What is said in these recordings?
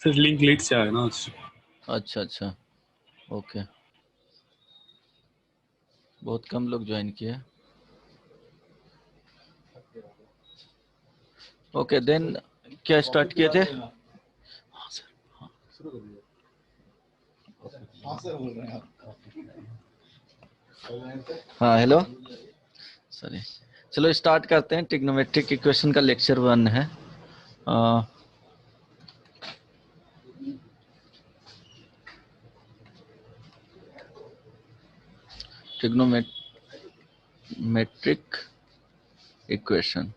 फिर link late से आया ना उससे। अच्छा अच्छा, ओके, बहुत कम लोग ज्वाइन किए। ओके देन क्या स्टार्ट किए थे? हाँ सर, हाँ सर बोल रहे हैं आप। हाँ हेलो, सॉरी, चलो स्टार्ट करते हैं। ट्रिग्नोमेट्रिक इक्वेशन का लेक्चर 1 है। ट्रिग्नोमेट्रिक इक्वेशन,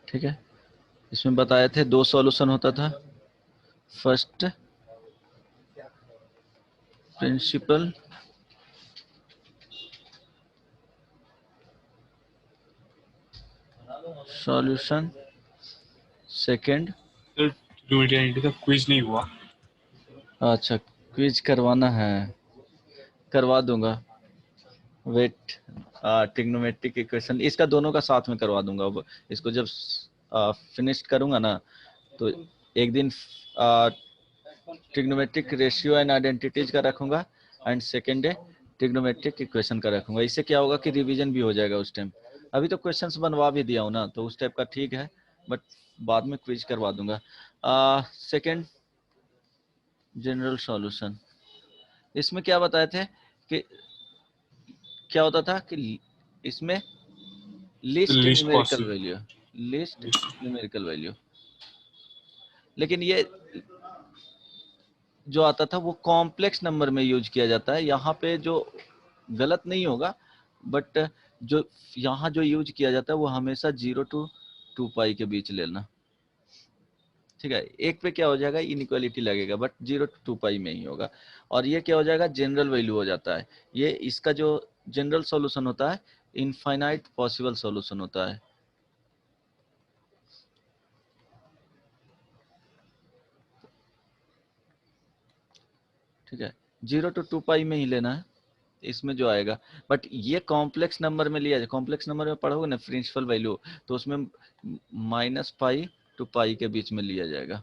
ठीक है। इसमें बताए थे 2 सॉल्यूशन होता था। First principle solution, second, sir trigonometry का क्विज नहीं हुआ। अच्छा क्विज करवाना है, करवा दूंगा। वेट, ट्रिग्नोमेट्रिक इक्वेशन इसका दोनों का साथ में करवा दूंगा। अब इसको जब फिनिश करूंगा ना, तो एक दिन ट्रिग्नोमेट्रिक रेशियो एंड आइडेंटिटीज का रखूंगा, and second day trigonometric equation का रखूंगा। इससे क्या होगा कि रिवीजन भी हो जाएगा उस टाइम। अभी तो क्वेश्चंस बनवा भी दिया हूं ना, तो उस टाइप का ठीक है, बट बाद में क्विज करवा दूंगा। सेकेंड जनरल सॉल्यूशन, इसमें क्या बताए थे कि क्या होता था कि इसमें list list numerical possible. Value, list numerical value, लेकिन ये जो आता था वो कॉम्प्लेक्स नंबर में यूज किया जाता है। यहाँ पे जो गलत नहीं होगा, बट जो यहाँ जो यूज किया जाता है वो हमेशा 0 to 2 पाई के बीच लेना, ठीक है। एक पे क्या हो जाएगा, इनइक्वालिटी लगेगा, बट 0 to 2 पाई में ही होगा। और ये क्या हो जाएगा, जनरल वैल्यू हो जाता है। ये इसका जो जनरल सॉल्यूशन होता है, इनफाइनाइट पॉसिबल सॉल्यूशन होता है। ठीक है, 0 to 2 पाई में ही लेना है इसमें जो आएगा। बट ये कॉम्प्लेक्स नंबर में लिया जाए, कॉम्प्लेक्स नंबर में पढ़ोगे ना प्रिंसिपल वैल्यू, तो उसमें -पाई टू पाई के बीच में लिया जाएगा।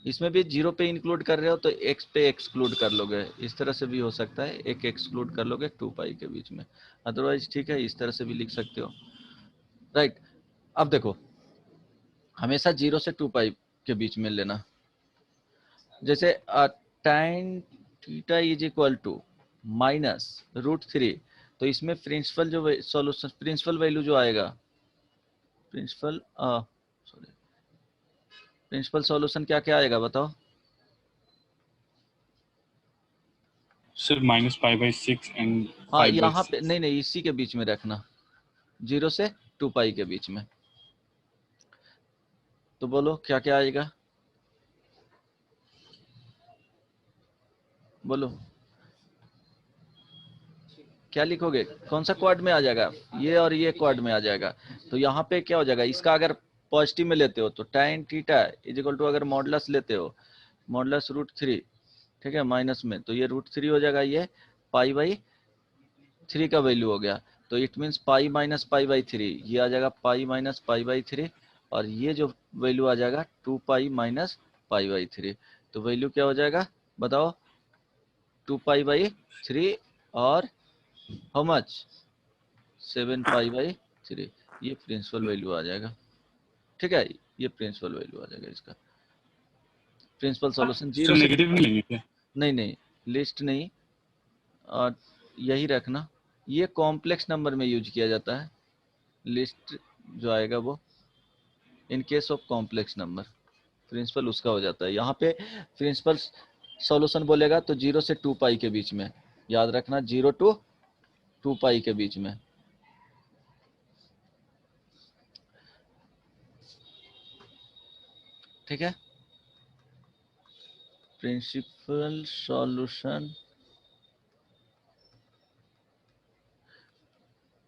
इसमें भी 0 पे इंक्लूड कर रहे हो तो x पे एक्सक्लूड कर लोगे, इस तरह से भी हो सकता है, एक एक्सक्लूड कर लोगे 2 पाई के बीच में। अदरवाइज ठीक है, इस तरह से भी लिख सकते हो, राइट। अब देखो, हमेशा 0 से 2 पाई के बीच में लेना। जैसे tan theta is equal to -√3, तो इसमें प्रिंसिपल जो सॉल्यूशन, प्रिंसिपल वैल्यू जो आएगा, प्रिंसिपल सॉरी, प्रिंसिपल सॉल्यूशन क्या क्या आएगा बताओ? सर -π/6 एंड हाँ यहाँ पे 5/6। नहीं नहीं, इसी के बीच में रखना, 0 से 2 पाई के बीच में। तो बोलो क्या क्या आएगा, बोलो क्या लिखोगे, कौन सा क्वाड में आ जाएगा? ये और ये क्वाड में आ जाएगा। तो यहाँ पे क्या हो जाएगा, इसका अगर पॉजिटिव में लेते हो तो tan theta is equal to, अगर मॉडुलस लेते हो मॉडुलस√3, ठीक है, माइनस में, तो ये √3 हो जाएगा, ये π/3 का वैल्यू हो गया। तो इट मीन्स पाई माइनस π/3, ये आ जाएगा पाई माइनस π/3, और ये जो वैल्यू आ जाएगा 2 पाई माइनस π/3। तो वैल्यू क्या हो जाएगा बताओ, 2 पाई/3 और हाउ मच, 7 π/3। ये प्रिंसिपल वैल्यू आ जाएगा, ठीक है, ये प्रिंसिपल वैल्यू आ जाएगा इसका। प्रिंसिपल सॉल्यूशन सर 0 से, नेगेटिव नहीं लेंगे क्या? नहीं नहीं, लिस्ट नहीं, और यही रखना। ये कॉम्प्लेक्स नंबर में यूज किया जाता है, लिस्ट जो आएगा वो in case of complex number, principal उसका हो जाता है। यहाँ पे प्रिंसिपल सॉल्यूशन बोलेगा तो 0 से 2 पाई के बीच में, याद रखना, 0 to 2 पाई के बीच में। ठीक है, प्रिंसिपल सॉल्यूशन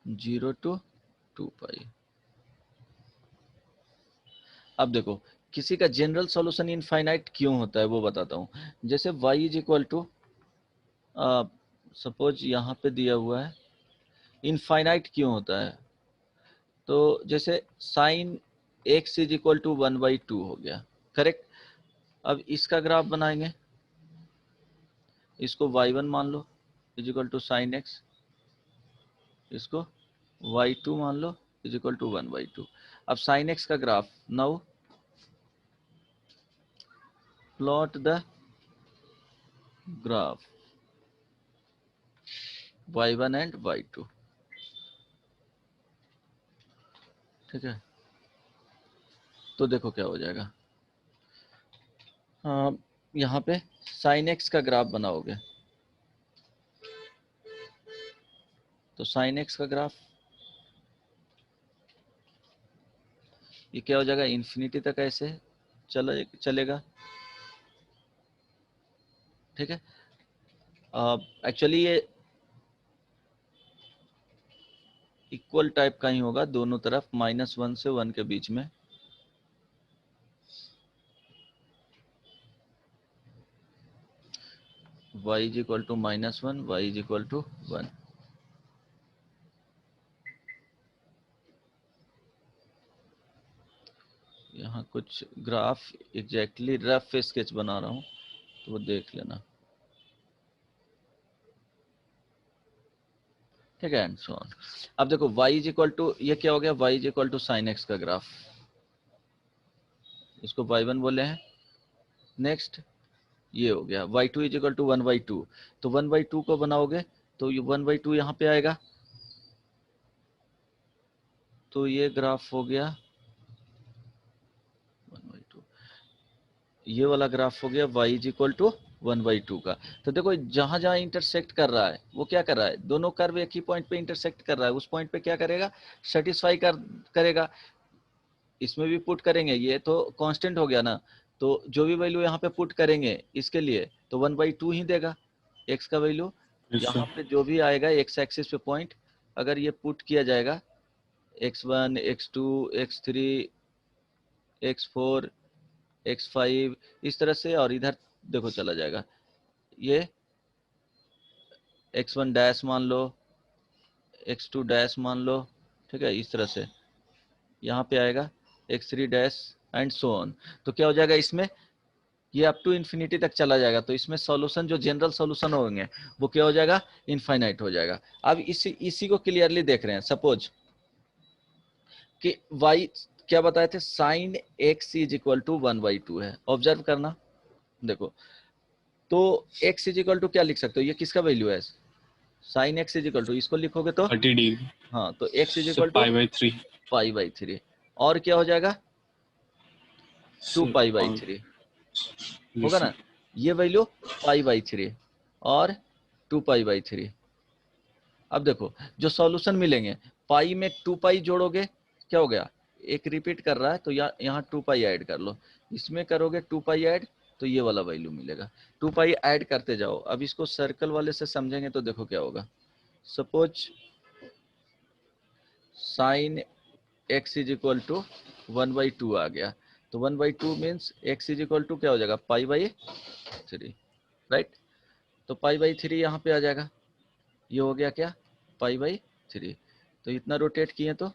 0 to 2 पाई। अब देखो, किसी का जनरल सॉल्यूशन इनफाइनाइट क्यों होता है वो बताता हूँ। जैसे y is equal to, suppose यहाँ पे दिया हुआ है, इनफाइनाइट क्यों होता है? तो जैसे sine x is equal to 1/2 हो गया, करेक्ट। अब इसका ग्राफ बनाएंगे, इसको y1 मान लो is equal to sine x, इसको y2 मान लो इज इक्वल टू 1/2। अब साइन एक्स का graph, now plot the graph y1 and y2, ठीक है। तो देखो क्या हो जाएगा, यहाँ पे साइन एक्स का ग्राफ बनाओगे तो साइन एक्स का ग्राफ ये क्या हो जाएगा, इन्फिनिटी तक ऐसे चलेगा, ठीक है। एक्चुअली ये इक्वल टाइप का ही होगा दोनों तरफ, -1 से 1 के बीच में। y is equal to -1, y is equal to 1। यहाँ कुछ ग्राफ एग्जैक्टली रफ स्केच बना रहा हूँ तो वो देख लेना, ठीक है। And so on. अब देखो y इज इक्वल टू, ये क्या हो गया, y is equal to sine x का ग्राफ, इसको y1 बोले हैं। नेक्स्ट ये हो गया y2 इज इक्वल टू 1/2, तो 1/2 को बनाओगे तो ये 1/2 यहाँ पे आएगा, तो ये ग्राफ हो गया 1/2, ये वाला ग्राफ हो गया y इज इक्वल टू 1/2 का। तो देखो जहां जहां इंटरसेक्ट कर रहा है वो क्या कर रहा है, दोनों कर्व एक ही पॉइंट पे इंटरसेक्ट कर रहा है, उस पॉइंट पे क्या करेगा, सेटिस्फाई करेगा। इसमें भी पुट करेंगे, ये तो कांस्टेंट हो गया ना, तो जो भी वैल्यू यहाँ पे पुट करेंगे इसके लिए तो 1/2 ही देगा x का वैल्यू। yes यहाँ sir, पे जो भी आएगा x एक्सिस पे पॉइंट, अगर ये पुट किया जाएगा x1 x2 x3 x4 x5 इस तरह से, और इधर देखो चला जाएगा, ये x1 डैश मान लो, x2 डैश मान लो, ठीक है। इस तरह से यहाँ पे आएगा x3 dash and so on. तो क्या हो जाएगा इसमें, ये अप टू इन्फिनिटी तक चला जाएगा, तो इसमें सॉल्यूशन जो जनरल सॉल्यूशन होंगे वो क्या हो जाएगा, इनफाइनाइट हो जाएगा। अब इसी को क्लियरली देख रहे हैं, सपोज कि y क्या बताए थे, sine x is equal to 1/2 है, ऑब्जर्व करना। देखो तो x इज इक्वल टू क्या लिख सकते हो, ये किसका वैल्यू है, sine x is equal to, इसको लिखोगे तो 30 degree हाँ, तो x is sir, equal to pi/3 π/3, और क्या हो जाएगा sir, 2π/3 होगा yes sir, ना, ये वैल्यू π/3 और 2π/3। अब देखो जो सॉल्यूशन मिलेंगे, पाई में 2π जोड़ोगे क्या हो गया, एक रिपीट कर रहा है तो यहाँ 2π ऐड कर लो, इसमें करोगे 2π ऐड तो ये वाला वैल्यू मिलेगा, 2π ऐड करते जाओ। अब इसको सर्कल वाले से समझेंगे तो देखो क्या होगा, suppose sine x is equal to 1/2 आ गया, तो 1/2 means x is equal to क्या हो जाएगा, π/3, राइट। तो π/3 यहाँ पे आ जाएगा, ये हो गया क्या, π/3। तो इतना रोटेट किए तो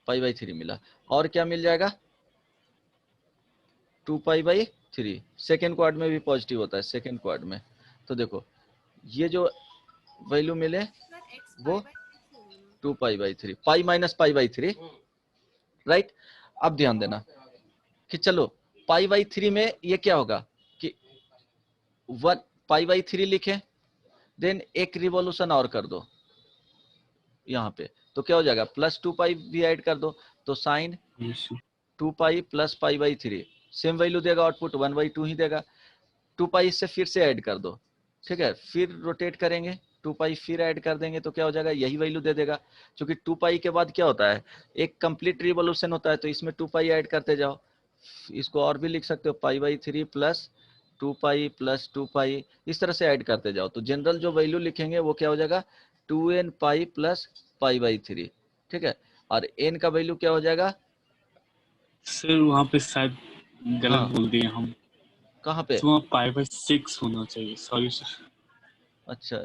π/3 मिला, और क्या मिल जाएगा 2π/3। सेकेंड क्वाड में भी पॉजिटिव होता है, सेकेंड क्वाड में। तो देखो ये जो वैल्यू मिले वो 2π/3, पाई माइनस π/3, राइट। अब ध्यान देना कि चलो π/3 में ये क्या होगा कि 1 π/3 लिखे, देन एक रिवॉल्यूशन और कर दो यहाँ पे, तो क्या हो जाएगा, +2π भी ऐड कर दो, तो sine yes sir, 2π + π/3 same value देगा, आउटपुट 1/2 ही देगा। 2π इससे फिर से ऐड कर दो, ठीक है, फिर रोटेट करेंगे 2π फिर ऐड कर देंगे तो क्या हो जाएगा, यही वैल्यू दे देगा। क्योंकि 2π के बाद क्या होता है, एक कंप्लीट रिवॉल्यूशन होता है, तो इसमें 2π ऐड करते जाओ। इसको और भी लिख सकते हो, π/3 + 2π + 2π, इस तरह से ऐड करते जाओ। तो जनरल जो वैल्यू लिखेंगे वो क्या हो जाएगा, 2nπ + π/3, ठीक है। और n का वैल्यू क्या हो जाएगा, सर वहाँ पे शायद गलत हाँ बोल दिए हम, कहाँ पे, तो वहाँ pi/6 होना चाहिए, सॉरी सर। अच्छा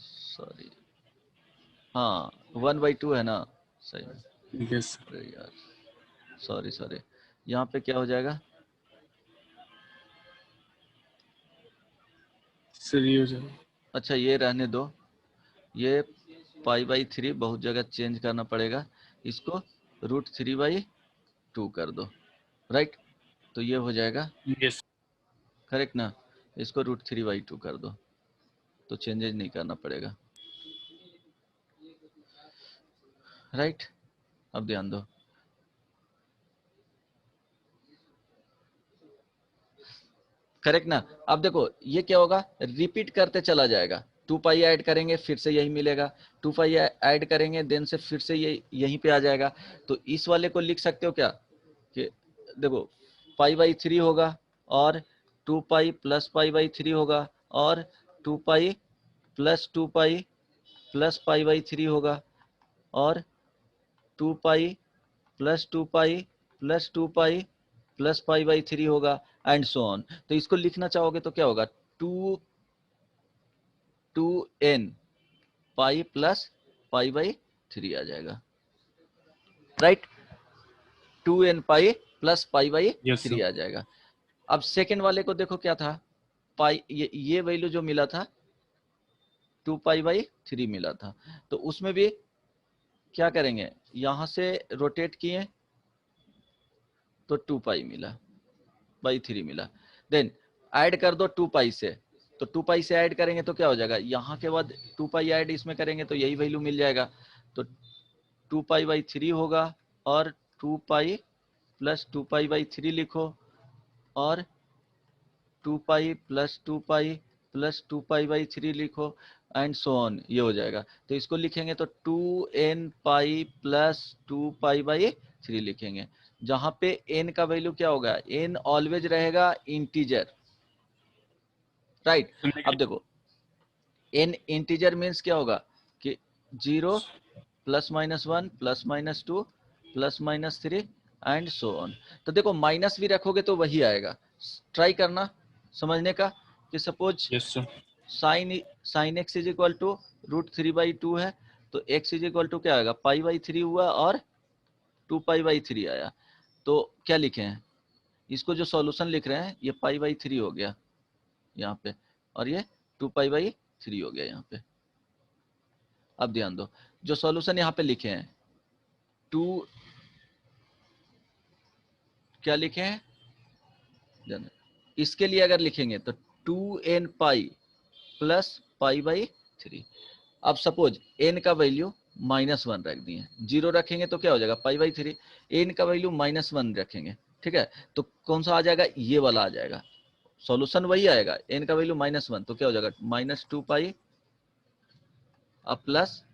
सॉरी, हाँ 1/2 है ना, सही में, यस अरे यार सॉरी सॉरी। यहाँ पे क्या हो जाएगा? सर ये हो जाएगा। अच्छा ये रहने दो, ये π/3 बहुत जगह चेंज करना पड़ेगा, इसको √3/2 कर दो, राइट? तो ये हो जाएगा यस। करेक्ट ना? इसको √3/2 कर दो, तो चेंजेज नहीं करना पड़ेगा, राइट? अब ध्यान दो, करेक्ट ना? अब देखो ये क्या होगा, रिपीट करते चला जाएगा, 2π ऐड करेंगे फिर से यही मिलेगा, 2π ऐड करेंगे देन से फिर से ये यहीं पे आ जाएगा। तो इस वाले को लिख सकते हो क्या कि देखो π/3 होगा और 2π प्लस π/3 होगा और 2π प्लस 2π प्लस π/3 होगा और 2π प्लस 2π प्लस 2π प्लस π/3 होगा एंड सो ऑन। तो इसको लिखना चाहोगे तो क्या होगा, 2n पाई प्लस π/3 आ जाएगा, right? 2n pi plus yes π/3 sir. आ जाएगा। अब सेकेंड वाले को देखो क्या था, पाई ये वैल्यू जो मिला था 2π/3 मिला था, तो उसमें भी क्या करेंगे, यहां से रोटेट किए तो 2π मिला, /3 मिला, देन ऐड कर दो 2π से, तो 2π से ऐड करेंगे तो क्या हो जाएगा, यहाँ के बाद 2π ऐड इसमें करेंगे तो यही वैल्यू मिल जाएगा, तो 2π/3 होगा और 2π प्लस 2π/3 लिखो और 2π प्लस 2π प्लस 2π/3 लिखो एंड सो ऑन, ये हो जाएगा। तो इसको लिखेंगे तो 2n प्लस 2π/3 लिखेंगे, जहां पे n का वैल्यू क्या होगा, n ऑलवेज रहेगा इंटीजर, राइट? अब देखो n इंटीजर मीन्स क्या होगा कि 0 +-1 +-2 +-3 एंड सो ऑन। तो देखो माइनस भी रखोगे तो वही आएगा, ट्राई करना समझने का कि suppose yes sir. Sine x is equal to √3/2 है, तो x इज इक्वल टू क्या आएगा, π/3 हुआ और 2π/3 आया, तो क्या लिखे हैं, इसको जो सॉल्यूशन लिख रहे हैं ये π/3 हो गया यहाँ पे और ये 2π/3 हो गया यहाँ पे। अब ध्यान दो, जो सॉल्यूशन यहाँ पे लिखे हैं 2 क्या लिखे हैं, इसके लिए अगर लिखेंगे तो 2n पाई प्लस π/3। अब सपोज n का वैल्यू -1 रख दिए, 0 रखेंगे तो क्या हो जाएगा π/3, n का वैल्यू -1 रखेंगे, ठीक है? तो कौन सा आ जाएगा, ये वाला आ जाएगा, सॉल्यूशन वही आएगा, n का वैल्यू -1 तो क्या हो जाएगा -2π अब प्लस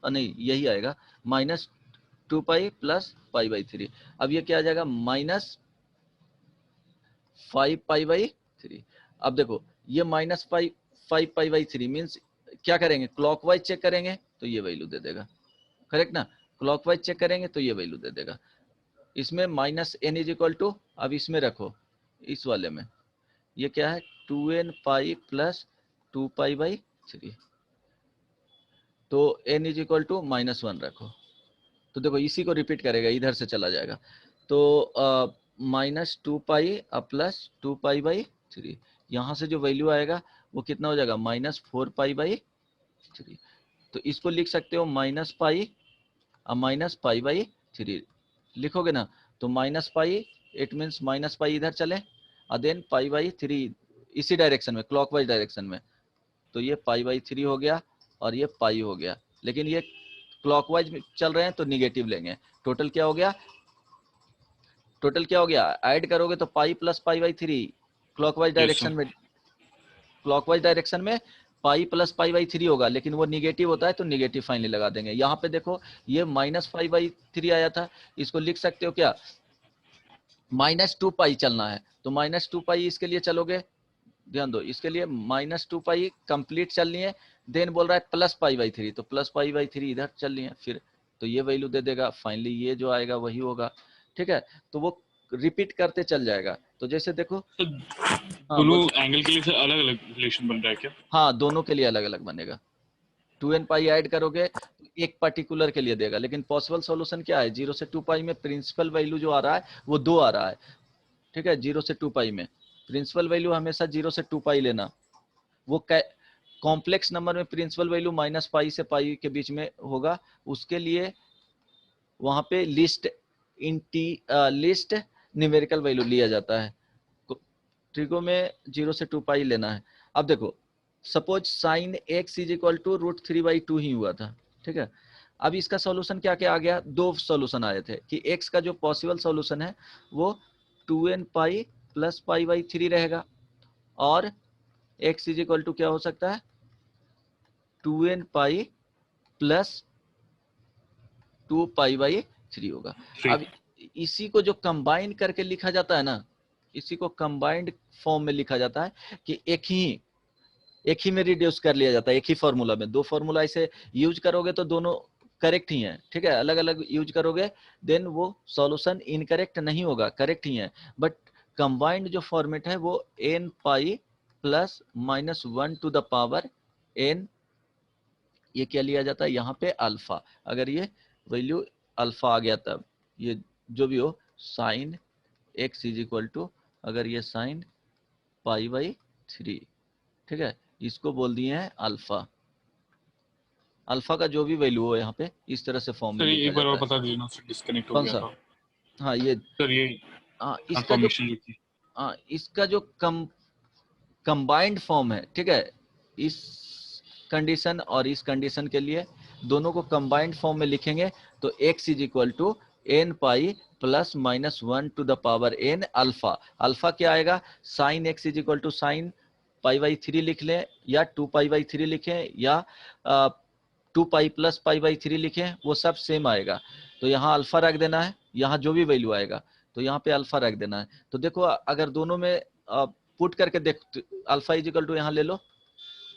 नहीं यही आएगा -2π प्लस π/3। अब ये क्या आ जाएगा -5π/3। अब देखो ये -5π/3 मीन्स क्या करेंगे, क्लॉकवाइज चेक करेंगे तो ये वैल्यू दे देगा, करेक्ट ना? क्लॉकवाइज चेक करेंगे तो ये वैल्यू दे देगा। इसमें -n इज इक्वल टू, अब इसमें रखो इस वाले में, ये क्या है 2n पाई प्लस 2π/3, तो n इज इक्वल टू -1 रखो, तो देखो इसी को रिपीट करेगा, इधर से चला जाएगा, तो -2π प्लस 2π/3, यहाँ से जो वैल्यू आएगा वो कितना हो जाएगा -4π/3। तो इसको लिख सकते हो -π -π/3 लिखोगे ना, तो -π इट मीन्स -π इधर चले और देन π/3 इसी डायरेक्शन में, क्लॉकवाइज डायरेक्शन में, तो ये π/3 हो गया और ये पाई हो गया, लेकिन ये क्लॉकवाइज में चल रहे हैं तो निगेटिव लेंगे। टोटल क्या हो गया, टोटल क्या हो गया, ऐड करोगे तो पाई प्लस π/3 क्लॉकवाइज डायरेक्शन में, क्लॉकवाइज डायरेक्शन में पाई प्लस π/3 होगा, लेकिन वो निगेटिव होता है तो निगेटिव फाइनली लगा देंगे। यहाँ पे देखो ये -5/3 आया था, इसको लिख सकते हो क्या -2π चलना है, तो -2π इसके लिए चलोगे, ध्यान दो इसके लिए -2π कंप्लीट चलनी है, देन बोल रहा है +π/3, तो +π/3 इधर चलनी है फिर, तो ये वैल्यू दे देगा, फाइनली ये जो आएगा वही होगा, ठीक है? तो वो रिपीट करते चल जाएगा। तो जैसे देखो तो हाँ दोनों एंगल के लिए सर अलग अलग रिलेशन बन रहा है क्या? हाँ दोनों के लिए अलग अलग बनेगा, 2n पाई ऐड करोगे तो एक पर्टिकुलर के लिए देगा, लेकिन पॉसिबल सॉल्यूशन क्या है, 0 से 2 पाई में प्रिंसिपल वैल्यू जो आ रहा है वो 2 आ रहा है, ठीक है। 0 से 2 पाई में प्रिंसिपल वैल्यू हमेशा 0 से 2 पाई लेना। वो कॉम्प्लेक्स नंबर में प्रिंसिपल वैल्यू माइनस पाई से पाई के बीच में होगा, उसके लिए वहां पे लिस्ट लिस्ट न्यूमेरिकल वैल्यू लिया जाता है। ट्रिगो में 0 से 2 पाई लेना है। अब देखो suppose sine x is equal to √3/2 ही हुआ था, ठीक है। अब इसका सॉल्यूशन क्या क्या आ गया, दो सॉल्यूशन आए थे कि x का जो पॉसिबल सॉल्यूशन है वो 2n पाई प्लस पाई/3 रहेगा, और x इज इक्वल टू क्या हो सकता है 2n पाई प्लस 2 पाई/3 होगा। अब इसी को जो कंबाइन करके लिखा जाता है ना, इसी को कंबाइंड फॉर्म में लिखा जाता है कि एक ही में रिड्यूस कर लिया जाता है, एक ही फॉर्मूला में। दो फॉर्मूला ऐसे यूज करोगे तो दोनों करेक्ट ही हैं, ठीक है। अलग अलग यूज करोगे देन वो सॉल्यूशन इनकरेक्ट नहीं होगा, करेक्ट ही है। बट कंबाइंड जो फॉर्मेट है वो n pi plus minus 1 to the power n, ये क्या लिया जाता है यहाँ पे अल्फा। अगर ये वैल्यू अल्फा आ गया तब ये जो भी हो sine x is equal to, अगर ये साइन पाई/3, ठीक है, इसको बोल दिए हैं अल्फा। अल्फा का जो भी वैल्यू हो यहाँ पे इस तरह से फॉर्म में सर लिखा एक बार जाता और है। बता दीजिए ना सर, डिस्कनेक्ट हो कौन गया सा, था हाँ ये, सर, ये इसका जो कंफर्मेशन लिखिए। इसका जो कंबाइंड फॉर्म है, ठीक है, इस कंडीशन और इस कंडीशन के लिए दोनों को कंबाइंड फॉर्म में लिखेंगे तो x is equal to n pi plus minus 1 to the power n alpha. Alpha क्या आएगा, sine x is equal to sine पाई/3 लिख लें, या 2 पाई/3 लिखें, या 2 पाई प्लस पाई/3 लिखें, वो सब सेम आएगा। तो यहाँ अल्फा रख देना है, यहाँ जो भी वैल्यू आएगा तो यहाँ पे अल्फा रख देना है। तो देखो अगर दोनों में पुट करके देख, अल्फा इज इक्वल टू यहाँ ले लो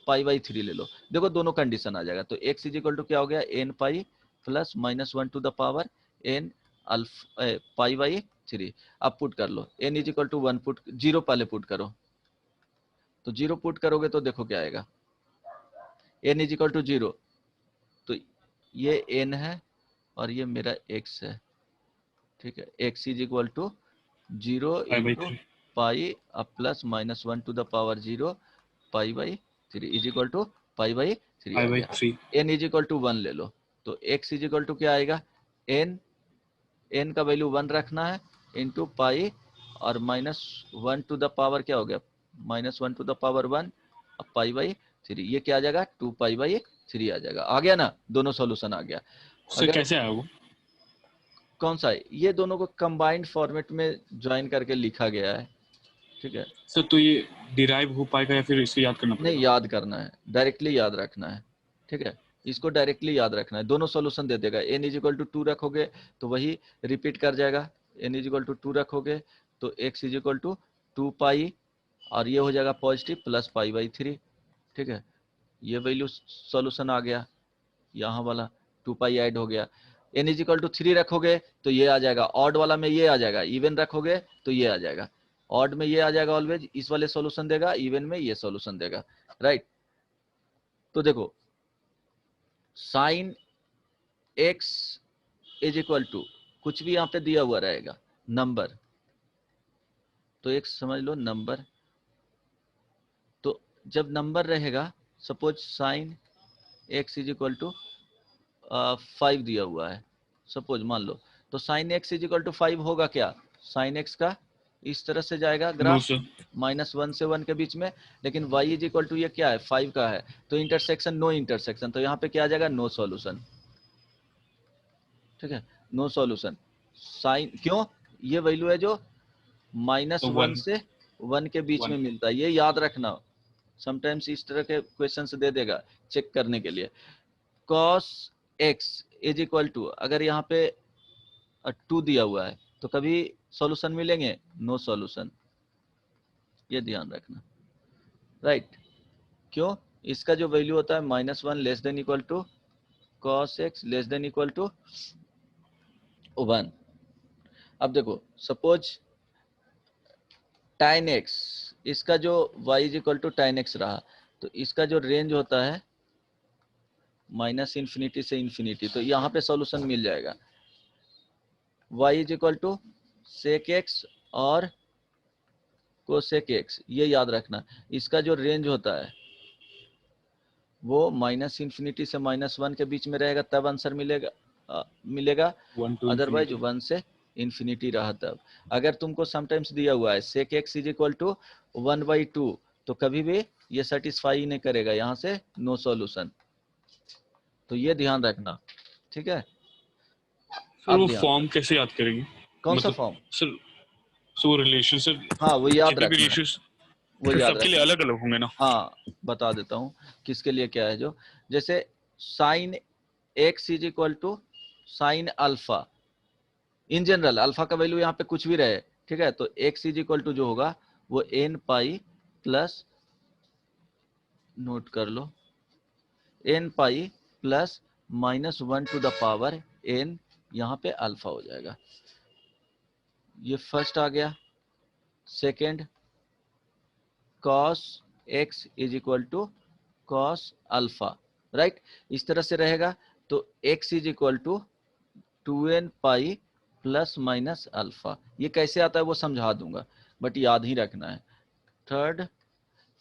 पाई/3 ले लो, देखो दोनों कंडीशन आ जाएगा। तो x इज इक्वल टू क्या हो गया n pi plus minus 1 to the power n alpha पाई/3। अब पुट कर लो n is equal to 1, put 0 पहले पुट करो, तो 0 पुट करोगे तो देखो क्या आएगा, n इज इक्वल टू 0, तो ये n है और ये मेरा x है, ठीक है। x is equal to 0 into 5/3 pi plus minus 1 to the power 0 पाई/3 इज इक्वल टू पाई/3 आ गया। 5/3 n इज इक्वल टू 1 ले लो, तो x इज इक्वल टू क्या आएगा, n का वैल्यू 1 रखना है इंटू पाई और माइनस 1 टू द पावर क्या हो गया माइनस 1 टू द पावर 1 अब पाई/3, ये क्या आ जाएगा 2 पाई/3 आ जाएगा। आ गया ना, दोनों सॉल्यूशन आ गया। सर अगर कैसे आया वो? कौन सा है, ये दोनों को कंबाइंड फॉर्मेट में ज्वाइन करके लिखा गया है, ठीक है। सर तो ये डिराइव हो पाएगा या फिर इसको याद करना नहीं, पड़ेगा? याद करना है, डायरेक्टली याद रखना है, ठीक है। इसको डायरेक्टली याद रखना है, दोनों सॉल्यूशन दे देगा। n इज इक्वल टू 2 रखोगे तो वही रिपीट कर जाएगा, n इज इक्वल टू 2 रखोगे तो x इज इक्वल टू 2 पाई और ये हो जाएगा पॉजिटिव प्लस पाई/3, ठीक है। ये वैल्यू सॉल्यूशन आ गया, यहाँ वाला 2 पाई ऐड हो गया। n इज इक्वल टू 3 रखोगे तो ये आ जाएगा, ऑड वाला में ये आ जाएगा, इवन रखोगे तो ये आ जाएगा, ऑड में ये आ जाएगा ऑलवेज, इस वाले सॉल्यूशन देगा, इवन में ये सॉल्यूशन देगा, राइट। तो देखो sine x is equal to कुछ भी यहाँ पे दिया हुआ रहेगा नंबर, तो एक समझ लो नंबर, तो जब नंबर रहेगा suppose sine x is equal to 5 दिया हुआ है सपोज मान लो, तो sine x is equal to 5 होगा क्या, साइन x का इस तरह से जाएगा नो ग्राफ सर। -1 से 1 के बीच में, लेकिन y इज इक्वल टू ये क्या है 5 का है, तो इंटरसेक्शन नो इंटरसेक्शन, तो यहाँ पे क्या आ जाएगा नो सॉल्यूशन, ठीक है, नो सॉल्यूशन। साइन क्यों, ये वैल्यू है जो तो -1 से 1 के बीच 1 में मिलता है, ये याद रखना। समटाइम्स इस तरह के क्वेश्चन दे देगा चेक करने के लिए। cos x is equal to, अगर यहाँ पे 2 दिया हुआ है तो कभी सॉल्यूशन मिलेंगे, नो सॉल्यूशन, ये ध्यान रखना, राइट। क्यों, इसका जो वैल्यू होता है -1 less than equal to cos x less than equal to 1। अब देखो सपोज tan x, इसका जो y is equal to tan x रहा, तो इसका जो रेंज होता है माइनस इन्फिनिटी से इन्फिनिटी, तो यहाँ पे सॉल्यूशन मिल जाएगा। y is equal to sec x और कोसेक एक्स, ये याद रखना। इसका जो रेंज होता है वो माइनस इन्फिनिटी से -1 के बीच में रहेगा, तब आंसर मिलेगा। 1 to अदरवाइज infinity. 1 से इन्फिनिटी रहा तब। अगर तुमको समटाइम्स दिया हुआ है sec x is equal to 1/2, तो कभी भी ये सेटिस्फाई नहीं करेगा, यहाँ से नो सॉल्यूशन। तो ये ध्यान रखना, ठीक है। सर अब वो ध्यान फॉर्म दो, कैसे याद करेंगे? कौन सा मतलब फॉर्म? सर, सो वो रिलेशनशिप हाँ वो याद जितने भी रखना है, रेशियोज वो याद सबके लिए रखना है। अलग अलग होंगे ना? हाँ बता देता हूँ किसके लिए क्या है। जो जैसे sine x is equal to sine alpha, in general alpha का वैल्यू यहाँ पे कुछ भी रहे, ठीक है, तो एक्स इज इक्वल टू जो होगा वो एन पाई प्लस, नोट कर लो, n pi plus -1 to the power n, यहाँ पे अल्फा हो जाएगा। ये फर्स्ट आ गया। Second, cos x is equal to cos alpha, right, इस तरह से रहेगा। तो x is equal to 2n pi plus minus alpha. ये कैसे आता है वो समझा दूंगा, बट याद ही रखना है। थर्ड,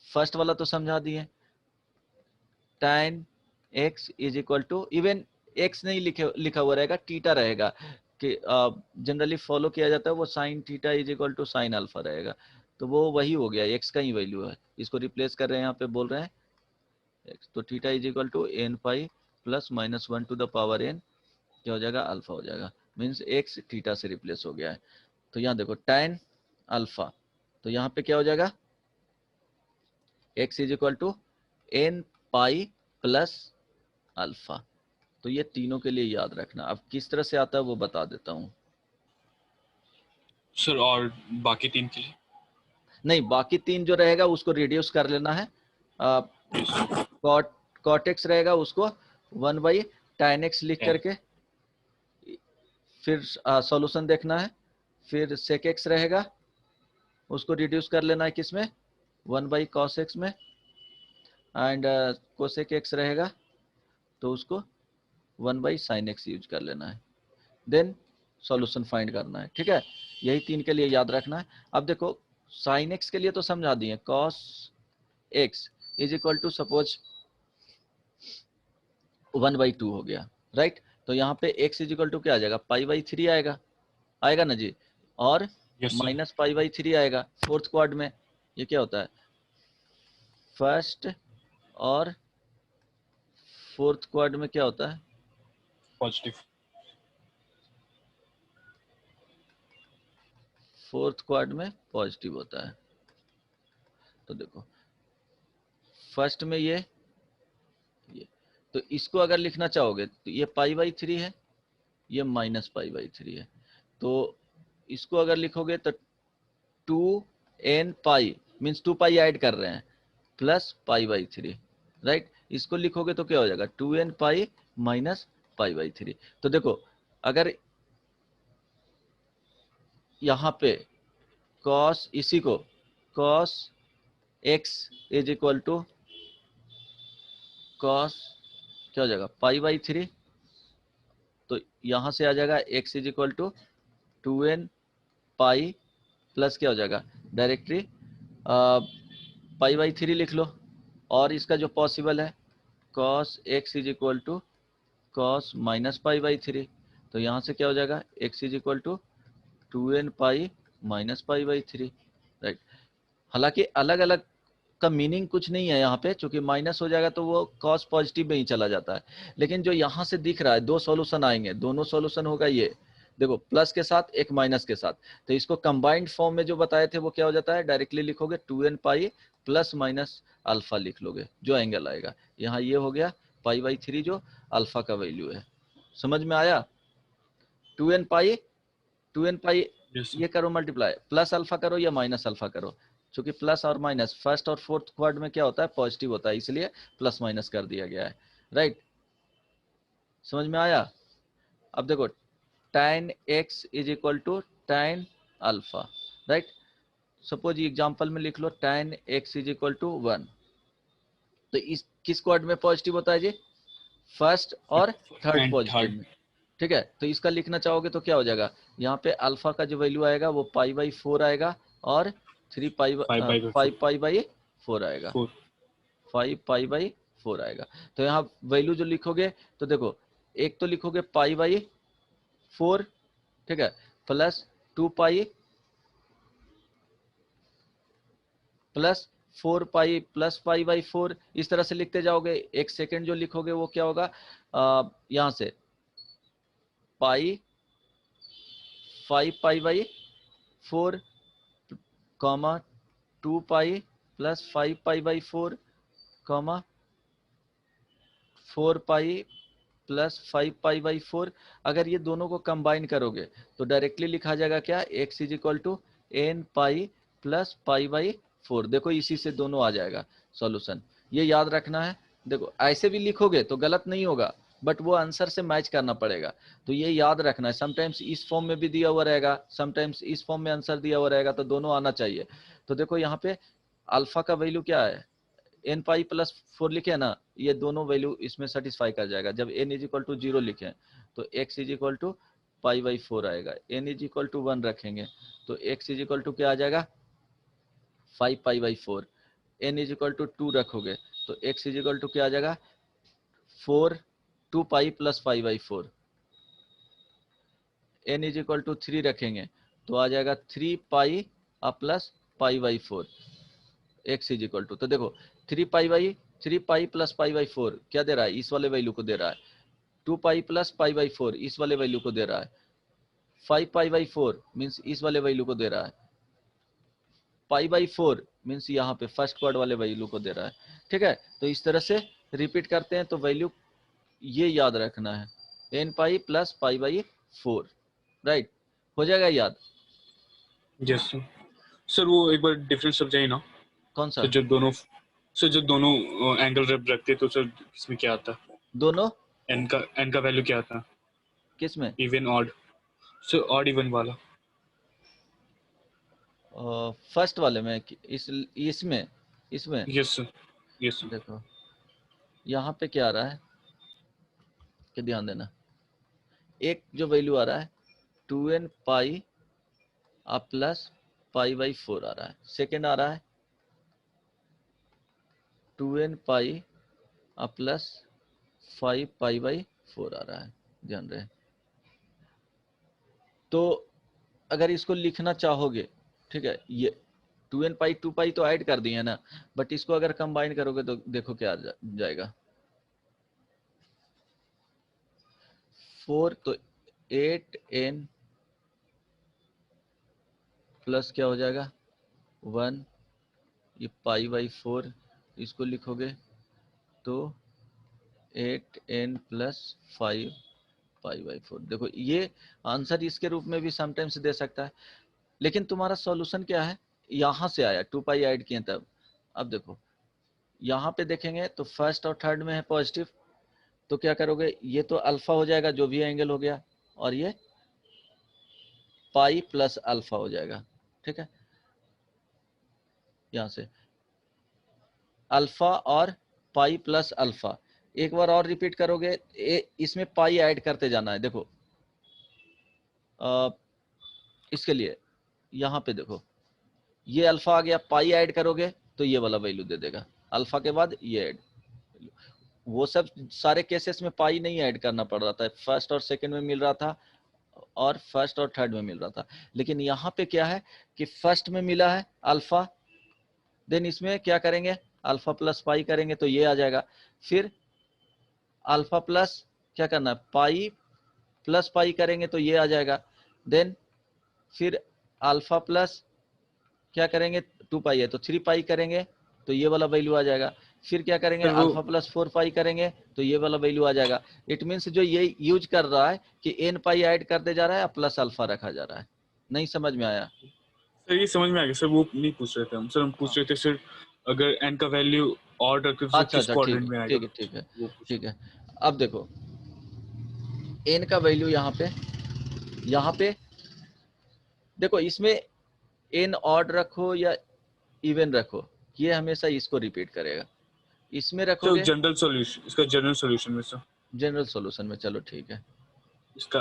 फर्स्ट वाला तो समझा दिए, tan x is equal to, even x नहीं लिखा हुआ रहेगा, थीटा रहेगा, कि जनरली फॉलो किया जाता है वो sine theta is equal to sine alpha रहेगा। तो वो वही हो गया, x का ही वैल्यू है, इसको रिप्लेस कर रहे हैं, यहाँ पे बोल रहे हैं x, तो theta is equal to n pi plus -1 to the power n, क्या हो जाएगा, अल्फा हो जाएगा। मीन्स x थीटा से रिप्लेस हो गया है। तो यहाँ देखो tan अल्फा, तो यहाँ पे क्या हो जाएगा, x is equal to n pi plus alpha. तो ये तीनों के लिए याद रखना। अब किस तरह से आता है वो बता देता हूँ। सर और बाकी तीन के लिए? नहीं, बाकी तीन जो रहेगा उसको रिड्यूस कर लेना है। Yes. कॉट एक्स रहेगा, उसको 1/tan x लिख 10. करके फिर सॉल्यूशन देखना है। फिर सेक एक्स रहेगा, उसको रिड्यूस कर लेना है किसमें, 1/cos x में। एंड कोसेक एक्स रहेगा तो उसको 1/sin x यूज कर लेना है, देन सॉल्यूशन फाइंड करना है, ठीक है। यही तीन के लिए याद रखना है। अब देखो साइन एक्स के लिए तो समझा दिए, cos x is equal to suppose 1/2 हो गया, राइट। तो यहाँ पे x इज इक्वल टू क्या आ जाएगा, π/3 आएगा, आएगा ना जी, और Yes, sir. -π/3 आएगा फोर्थ क्वाड में। ये क्या होता है, फर्स्ट और फोर्थ क्वाड में क्या होता है, Positive. फोर्थ क्वाड में पॉजिटिव होता है। तो देखो फर्स्ट में ये, तो इसको अगर लिखना चाहोगे तो ये π/3 है, ये -π/3 है। तो इसको अगर लिखोगे तो 2n पाई, मीन्स 2 पाई ऐड कर रहे हैं, प्लस π/3, राइट। इसको लिखोगे तो क्या हो जाएगा, 2n पाई माइनस π/3। तो देखो अगर यहाँ पे cos, इसी को cos x is equal to cos, क्या हो जाएगा, π/3, तो यहाँ से आ जाएगा x is equal to 2n pi plus क्या हो जाएगा, डायरेक्टली π/3 लिख लो। और इसका जो पॉसिबल है cos x is equal to cos -π/3, तो यहाँ से क्या हो जाएगा, x is equal to 2n pi minus π/3, right. हालांकि अलग अलग का मीनिंग कुछ नहीं है यहाँ पे, चूंकि माइनस हो जाएगा तो वो cos पॉजिटिव में ही चला जाता है। लेकिन जो यहाँ से दिख रहा है दो सॉल्यूशन आएंगे, दोनों सॉल्यूशन होगा ये देखो, प्लस के साथ एक माइनस के साथ, तो इसको कंबाइंड फॉर्म में जो बताए थे वो क्या हो जाता है, डायरेक्टली लिखोगे 2n pi plus minus alpha लिख लोगे, जो एंगल आएगा। यहाँ ये हो गया π/3 जो अल्फा का वैल्यू है, समझ में आया। 2n पाई, 2n पाई Yes, sir. ये करो मल्टीप्लाई, प्लस अल्फा करो या माइनस अल्फा करो, क्योंकि प्लस और माइनस फर्स्ट और फोर्थ क्वाड में क्या होता है, पॉजिटिव होता है, इसलिए प्लस माइनस कर दिया गया है, राइट। समझ में आया। अब देखो tan x is equal to tan alpha, right. Suppose example में लिख लो tan x is equal to 1, तो इस किस क्वाड में पॉजिटिव होता है जी, फर्स्ट और थर्ड एंड पॉजिटिव थर्ड में, ठीक है। तो इसका लिखना चाहोगे तो क्या हो जाएगा, यहाँ पे अल्फा का जो वैल्यू आएगा वो पाई बाई 4 आएगा और 5 पाई बाई 4 आएगा, 4। 5 पाई बाई 4 आएगा। तो यहाँ वैल्यू जो लिखोगे तो देखो, एक तो लिखोगे पाई बाई 4, ठीक है, plus 2 pi plus 4 pi plus pi by 4, इस तरह से लिखते जाओगे। एक सेकेंड जो लिखोगे वो क्या होगा, यहां से पाई 5 pi by 4 comma 2 pi plus 5 pi by 4 comma 4 pi plus 5 pi by 4। अगर ये दोनों को कंबाइन करोगे तो डायरेक्टली लिखा जाएगा क्या, x is equal to n pi plus pi by 4। देखो इसी से दोनों आ जाएगा सॉल्यूशन, ये याद रखना है। देखो ऐसे भी लिखोगे तो गलत नहीं होगा, बट वो आंसर से मैच करना पड़ेगा, तो ये याद रखना है। समटाइम्स इस फॉर्म में भी दिया हुआ रहेगा, समटाइम्स इस फॉर्म में आंसर दिया हुआ रहेगा, तो दोनों आना चाहिए। तो देखो यहाँ पे अल्फा का वैल्यू क्या है, एन पाई प्लस 4 लिखे ना, ये दोनों वैल्यू इसमें सेटिस्फाई कर जाएगा। जब एन इज इक्वल टू 0 लिखे तो x is equal to pi by 4 आएगा, एन इज इक्वल टू 1 रखेंगे तो एक्स इज इक्वल टू क्या आ जाएगा 5 pi by 4। N is equal to 2 रखोगे तो एक्स इज इक्वल टू क्या आ जाएगा 4 2 pi plus 5 by 4। N is equal to 3 रखेंगे तो आ जाएगा 3 pi plus pi by 4। X is equal to, तो देखो 3 पाई प्लस पाई बाई 4 क्या दे रहा है, इस वाले वैल्यू को दे रहा है। 2 पाई प्लस पाई बाई 4 इस वाले वैल्यू को दे रहा है। 5 पाई बाई 4 मीन्स इस वाले वैल्यू को दे रहा है। पाई बाई 4 मीन्स यहाँ पे फर्स्ट क्वाड वाले वैल्यू को दे रहा है, ठीक है। तो इस तरह से रिपीट करते हैं, तो वैल्यू ये याद रखना है, n pi plus pi by 4, right, हो जाएगा याद। Yes sir. सर वो एक बार डिफरेंस समझाइए ना। कौन सा, सर जब दोनों एंगल रखते हैं तो सर इसमें क्या आता है, दोनों एन का वैल्यू क्या आता है, किस में, even odd, sir odd even वाला। फर्स्ट वाले में इसमें इसमें यस सर, यस सर। देखो यहाँ पे क्या आ रहा है कि ध्यान देना, एक जो वैल्यू आ रहा है 2n pi plus pi by 4 आ रहा है। सेकेंड आ रहा है 2n pi plus 5 pi by 4 आ रहा है, ध्यान रहे। तो अगर इसको लिखना चाहोगे, ठीक है, ये 2n पाई 2 पाई तो ऐड कर दिए है ना, बट इसको अगर कंबाइन करोगे तो देखो क्या जाएगा 4, तो 8n प्लस क्या हो जाएगा 1, ये पाई बाई 4 इसको लिखोगे तो 8n प्लस 5 पाई बाई 4। देखो ये आंसर इसके रूप में भी समटाइम्स दे सकता है, लेकिन तुम्हारा सॉल्यूशन क्या है, यहां से आया 2 पाई ऐड किए तब। अब देखो यहाँ पे देखेंगे तो फर्स्ट और थर्ड में है पॉजिटिव, तो क्या करोगे, ये तो अल्फा हो जाएगा जो भी एंगल हो गया, और ये पाई प्लस अल्फा हो जाएगा, ठीक है। यहां से अल्फा और पाई प्लस अल्फा, एक बार और रिपीट करोगे, इसमें पाई ऐड करते जाना है। देखो इसके लिए यहाँ पे देखो ये अल्फा आ गया, पाई ऐड करोगे तो ये वाला वैल्यू दे देगा, अल्फा के बाद ये ऐड। वो सब सारे केसेस में पाई नहीं ऐड करना पड़ रहा था, फर्स्ट और सेकंड में मिल रहा था और फर्स्ट और थर्ड में मिल रहा था। लेकिन यहाँ पे क्या है कि फर्स्ट में मिला है अल्फा, देन इसमें क्या करेंगे अल्फा प्लस पाई करेंगे तो ये आ जाएगा, फिर अल्फा प्लस क्या करना है पाई प्लस पाई करेंगे तो ये आ जाएगा, देन फिर अल्फा प्लस क्या करेंगे 2 पाई है तो 3 पाई करेंगे तो ये वाला वैल्यू आ जाएगा, फिर क्या करेंगे सर वो अल्फा प्लस 4 पाई करेंगे तो ये वाला वैल्यू आ जाएगा। इट मीन्स जो ये यूज कर रहा है कि एन पाई ऐड करते जा रहा है प्लस अल्फा रखा जा रहा है। नहीं समझ में आया, सर ये समझ में आ गया सर, वो नहीं पूछ रहे थे हम सर, हम पूछ रहे थे सर अगर एन का वैल्यू ऑड रखे तो सर अच्छा किस अच्छा ठीक क्वाड्रेंट है में आएगा, ठीक है ठीक है वो पूछ ठीक है। अब देखो एन का वैल्यू यहाँ पे देखो, इसमें एन ऑड रखो या इवन रखो, ये हमेशा इसको रिपीट करेगा। इसमें सर रखोगे जनरल सॉल्यूशन, इसका जनरल सॉल्यूशन में सर। जनरल सॉल्यूशन में, चलो ठीक है। इसका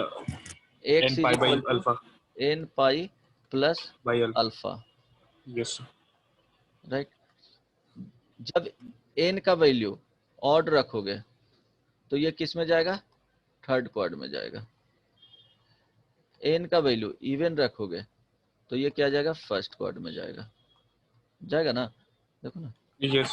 x n is pi by equal to alpha n pi plus by alpha. Alpha, Yes sir. Right. जब एन का वैल्यू ऑड रखोगे तो ये किस में जाएगा, थर्ड क्वाड में जाएगा। एन का वैल्यू इवन रखोगे तो ये क्या जाएगा, फर्स्ट क्वाड में जाएगा, जाएगा ना, देखो ना, Yes.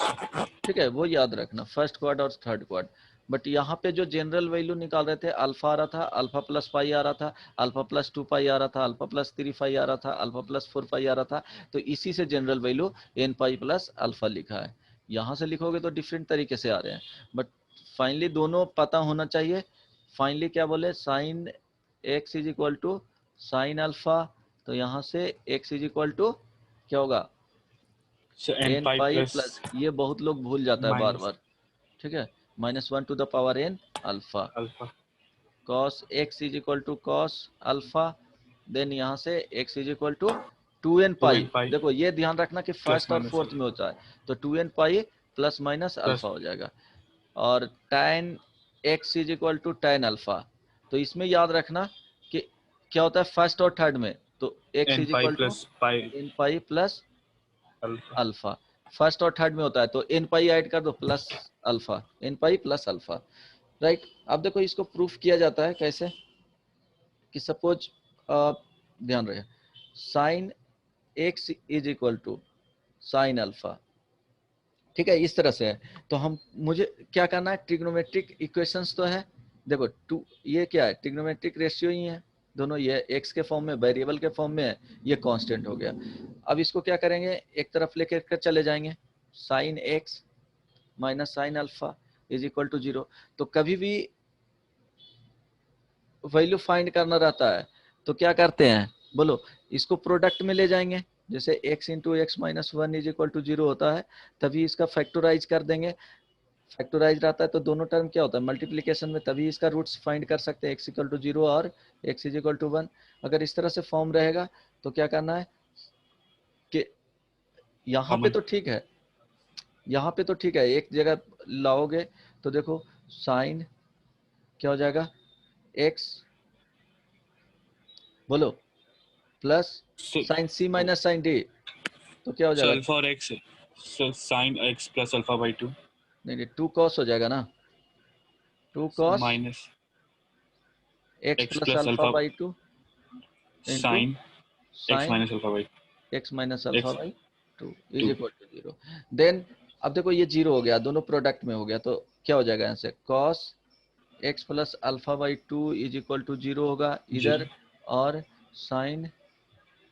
ठीक है। वो याद रखना, फर्स्ट क्वाड और थर्ड क्वाड। बट यहाँ पे जो जनरल वैल्यू निकाल रहे थे, अल्फा आ रहा था, अल्फा प्लस पाई आ रहा था, अल्फा प्लस 2 पाई आ रहा था, अल्फा प्लस 3 पाई आ रहा था, अल्फा प्लस 4 पाई आ रहा था, तो इसी से general value n pi plus alpha लिखा है। यहाँ से लिखोगे तो डिफरेंट तरीके से आ रहे हैं, बट फाइनली दोनों पता होना चाहिए। फाइनली क्या बोले, sine x is equal to sine alpha, तो यहाँ से एक्स इज इक्वल टू क्या होगा, So n एन pi पाई plus प्लस, ये बहुत लोग भूल जाता है बार minus बार, ठीक है, -1 to the power n alpha, alpha. Cos x is equal to cos alpha, then यहाँ से x is equal to 2n 2 pi. n pi देखो ये ध्यान रखना कि plus फर्स्ट और minus फोर्थ में होता है, तो 2n pi plus minus plus alpha हो जाएगा। और tan x is equal to tan alpha, तो इसमें याद रखना कि क्या होता है फर्स्ट और थर्ड में, तो x n is pi equal to plus pi n pi plus alpha. Alpha, first और थर्ड में होता है, तो एन पाई ऐड कर दो plus alpha, n pi plus alpha, right. अब देखो इसको प्रूफ किया जाता है कैसे, कि सपोज ध्यान रहे, sine x is equal to sine alpha, ठीक है, इस तरह से है। तो हम, मुझे क्या करना है, ट्रिग्नोमेट्रिक इक्वेशंस तो है, देखो टू, ये क्या है, ट्रिग्नोमेट्रिक रेशियो ही है दोनों, ये एक्स के फॉर्म में, वेरिएबल के फॉर्म में है, ये कांस्टेंट हो गया। अब इसको क्या करेंगे, एक तरफ लेकर के चले जाएंगे, sine x minus sine alpha is equal to 0। तो कभी भी वैल्यू फाइंड करना रहता है तो क्या करते हैं, बोलो, इसको प्रोडक्ट में ले जाएंगे, जैसे x into x minus one is equal to 0 होता है, तभी इसका फैक्टोराइज कर देंगे। फैक्टोराइज रहता है तो दोनों टर्म क्या होता है, मल्टीप्लीकेशन में, तभी इसका रूट्स फाइंड कर सकते हैं, x इक्वल टू 0 और x इज इक्वल टू 1। अगर इस तरह से फॉर्म रहेगा तो क्या करना है कि यहाँ पे Common. तो ठीक है, यहाँ पे तो ठीक है, एक जगह लाओगे तो देखो साइन क्या हो जाएगा, x, बोलो, प्लस So साइन सी माइनस साइन डी, तो क्या हो so जाएगा, alpha or x. So sin x plus alpha by 2 नहीं नहीं 2 cos हो जाएगा ना, 2 cos minus x x plus plus alpha alpha by 2 into sin x sine minus alpha by x minus alpha x by 2 is 2. Equal to 0। Then अब देखो ये 0 हो गया, दोनों प्रोडक्ट में हो गया, तो क्या हो जाएगा यहाँ से, cos x plus alpha by 2 is equal to 0 होगा इधर, 0. और sine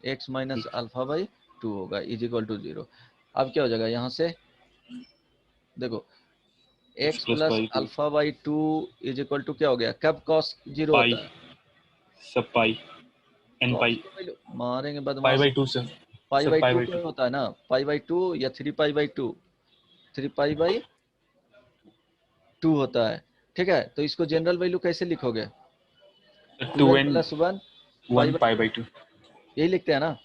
x minus alpha by 2 होगा इज इक्वल टू 0। अब क्या हो जाएगा यहाँ से, देखो x x plus plus by 2 alpha by 2 is equal to क्या हो गया, कब cos 0 pi होता है, sub pi n pi cos की वैल्यू मारेंगे pi बदमाश, by 2 sir. Pi Sir by pi 2 by 2. पे होता है ना, पाई बाई 2 या 3 पाई बाई 2, 3 पाई बाई 2 होता है, ठीक है। तो इसको जनरल वैल्यू कैसे लिखोगे, 2n 2n plus 1 pi 1 by pi 2, by 2. यही लिखते हैं ना,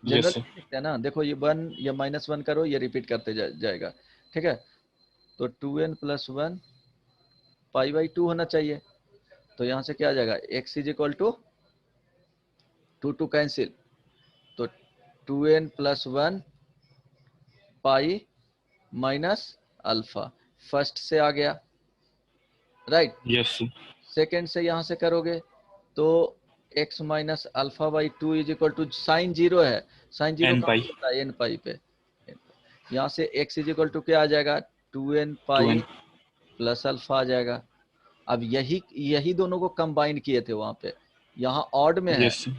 Yes जनरल sir. लिखते हैं ना, देखो ये 1 या -1 करो, ये रिपीट करते जाएगा, ठीक है। तो 2n प्लस 1 पाई बाई 2 होना चाहिए, तो यहाँ से क्या आ जाएगा, x is equal to 2 cancel, तो 2n plus 1 pi minus alpha, first से आ गया, राइट। Yes sir. सेकेंड से यहाँ से करोगे तो x minus alpha by 2 is equal to, sine 0 है, साइन 0 n कहाँ pi पे होता है, एन पाई पे, यहाँ से x इज इक्वल टू क्या आ जाएगा, 2n 2n. Pi plus alpha आ जाएगा। अब यही यही दोनों को कंबाइन किए थे वहां पे, यहाँ ऑड में है, Yes sir.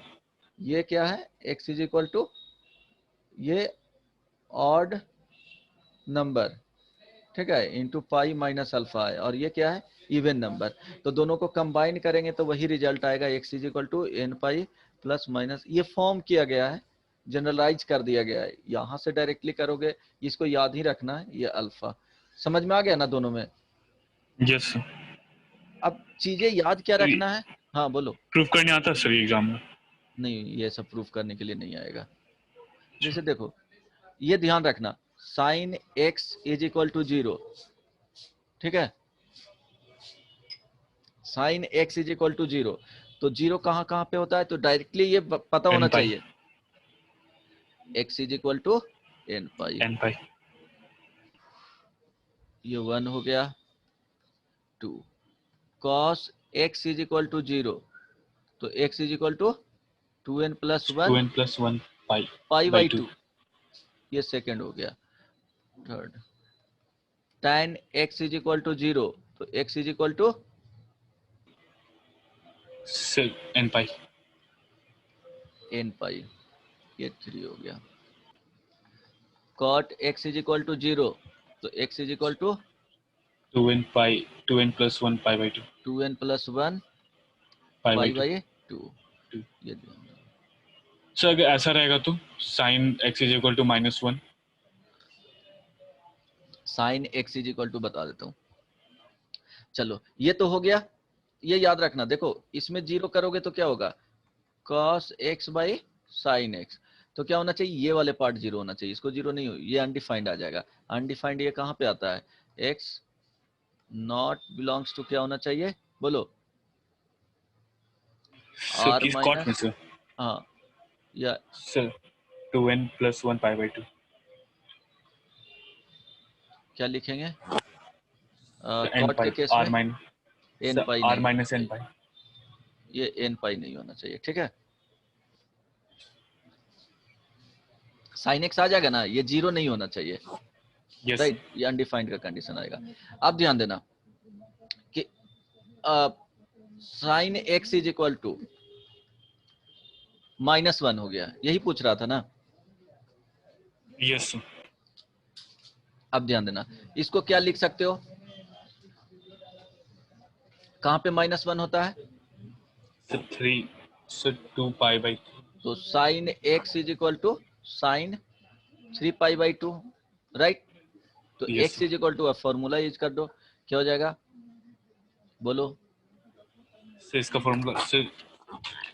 ये क्या है, x इज इक्वल टू, ये ऑड नंबर, ठीक है, इंटू पाई माइनस अल्फा है, और ये क्या है, इवन नंबर, तो दोनों को कंबाइन करेंगे तो वही रिजल्ट आएगा, x is equal to n pi plus minus, ये फॉर्म किया गया है, जनरलाइज कर दिया गया है, यहाँ से डायरेक्टली करोगे, इसको याद ही रखना है, ये अल्फा, समझ में आ गया ना दोनों में। Yes sir. अब चीजें याद क्या तो रखना है, हाँ बोलो, प्रूफ करने आता है सर एग्जाम में. नहीं ये सब प्रूफ करने के लिए नहीं आएगा, जैसे देखो ये ध्यान रखना, sine x is equal to 0, ठीक है, sine x is equal to 0, तो 0 कहाँ कहाँ पे होता है, तो डायरेक्टली ये पता होना n pi चाहिए, x is equal to n pi, n pi ये 1 हो गया, 2 cos x is equal to 0, तो x is equal to 2n plus 1 2n plus 1 pi pi by by 2 2, ये सेकंड हो गया। Third tan x is equal to 0, तो x is equal टू so n pi n pi, ये 3 हो गया। cot x is equal to 0, तो x is equal to 2n pi 2n plus 1 pi by 2 2n plus 1 pi by pi 2 by 2, 2 ये ध्यान दो। Sir अगर ऐसा रहेगा तो sin x is equal to -1 sine x is equal to बता देता हूँ, चलो ये तो हो गया, ये याद रखना। देखो इसमें 0 करोगे तो क्या होगा, cos x by sine x, तो क्या होना चाहिए, ये वाले पार्ट 0 होना चाहिए, इसको 0 नहीं हो, ये अनडिफाइंड आ जाएगा। अनडिफाइंड ये कहाँ पे आता है, x नॉट बिलोंग्स टू क्या होना चाहिए, बोलो, सर r किस कॉट में माइनस, सर हाँ या sir 2n plus 1 pi by 2 क्या लिखेंगे, n कॉट pi के केस r में minus n पाई r नहीं होना minus n चाहिए, pi ये n पाई नहीं होना चाहिए, ठीक है। साइन एक्स आ जाएगा ना, ये 0 नहीं होना चाहिए, yes राइट, ये अनडिफाइंड का कंडीशन आएगा। अब ध्यान देना कि sine x is equal to -1 हो गया, यही पूछ रहा था ना। yes sir अब ध्यान देना, इसको क्या लिख सकते हो, कहां पे -1 होता है, so 3 so 2 pi by 3 तो sine x is equal to sine 3 pi by 2, right. तो yes x sir is equal to formula use कर दो, क्या हो जाएगा, बोलो, so इसका formula so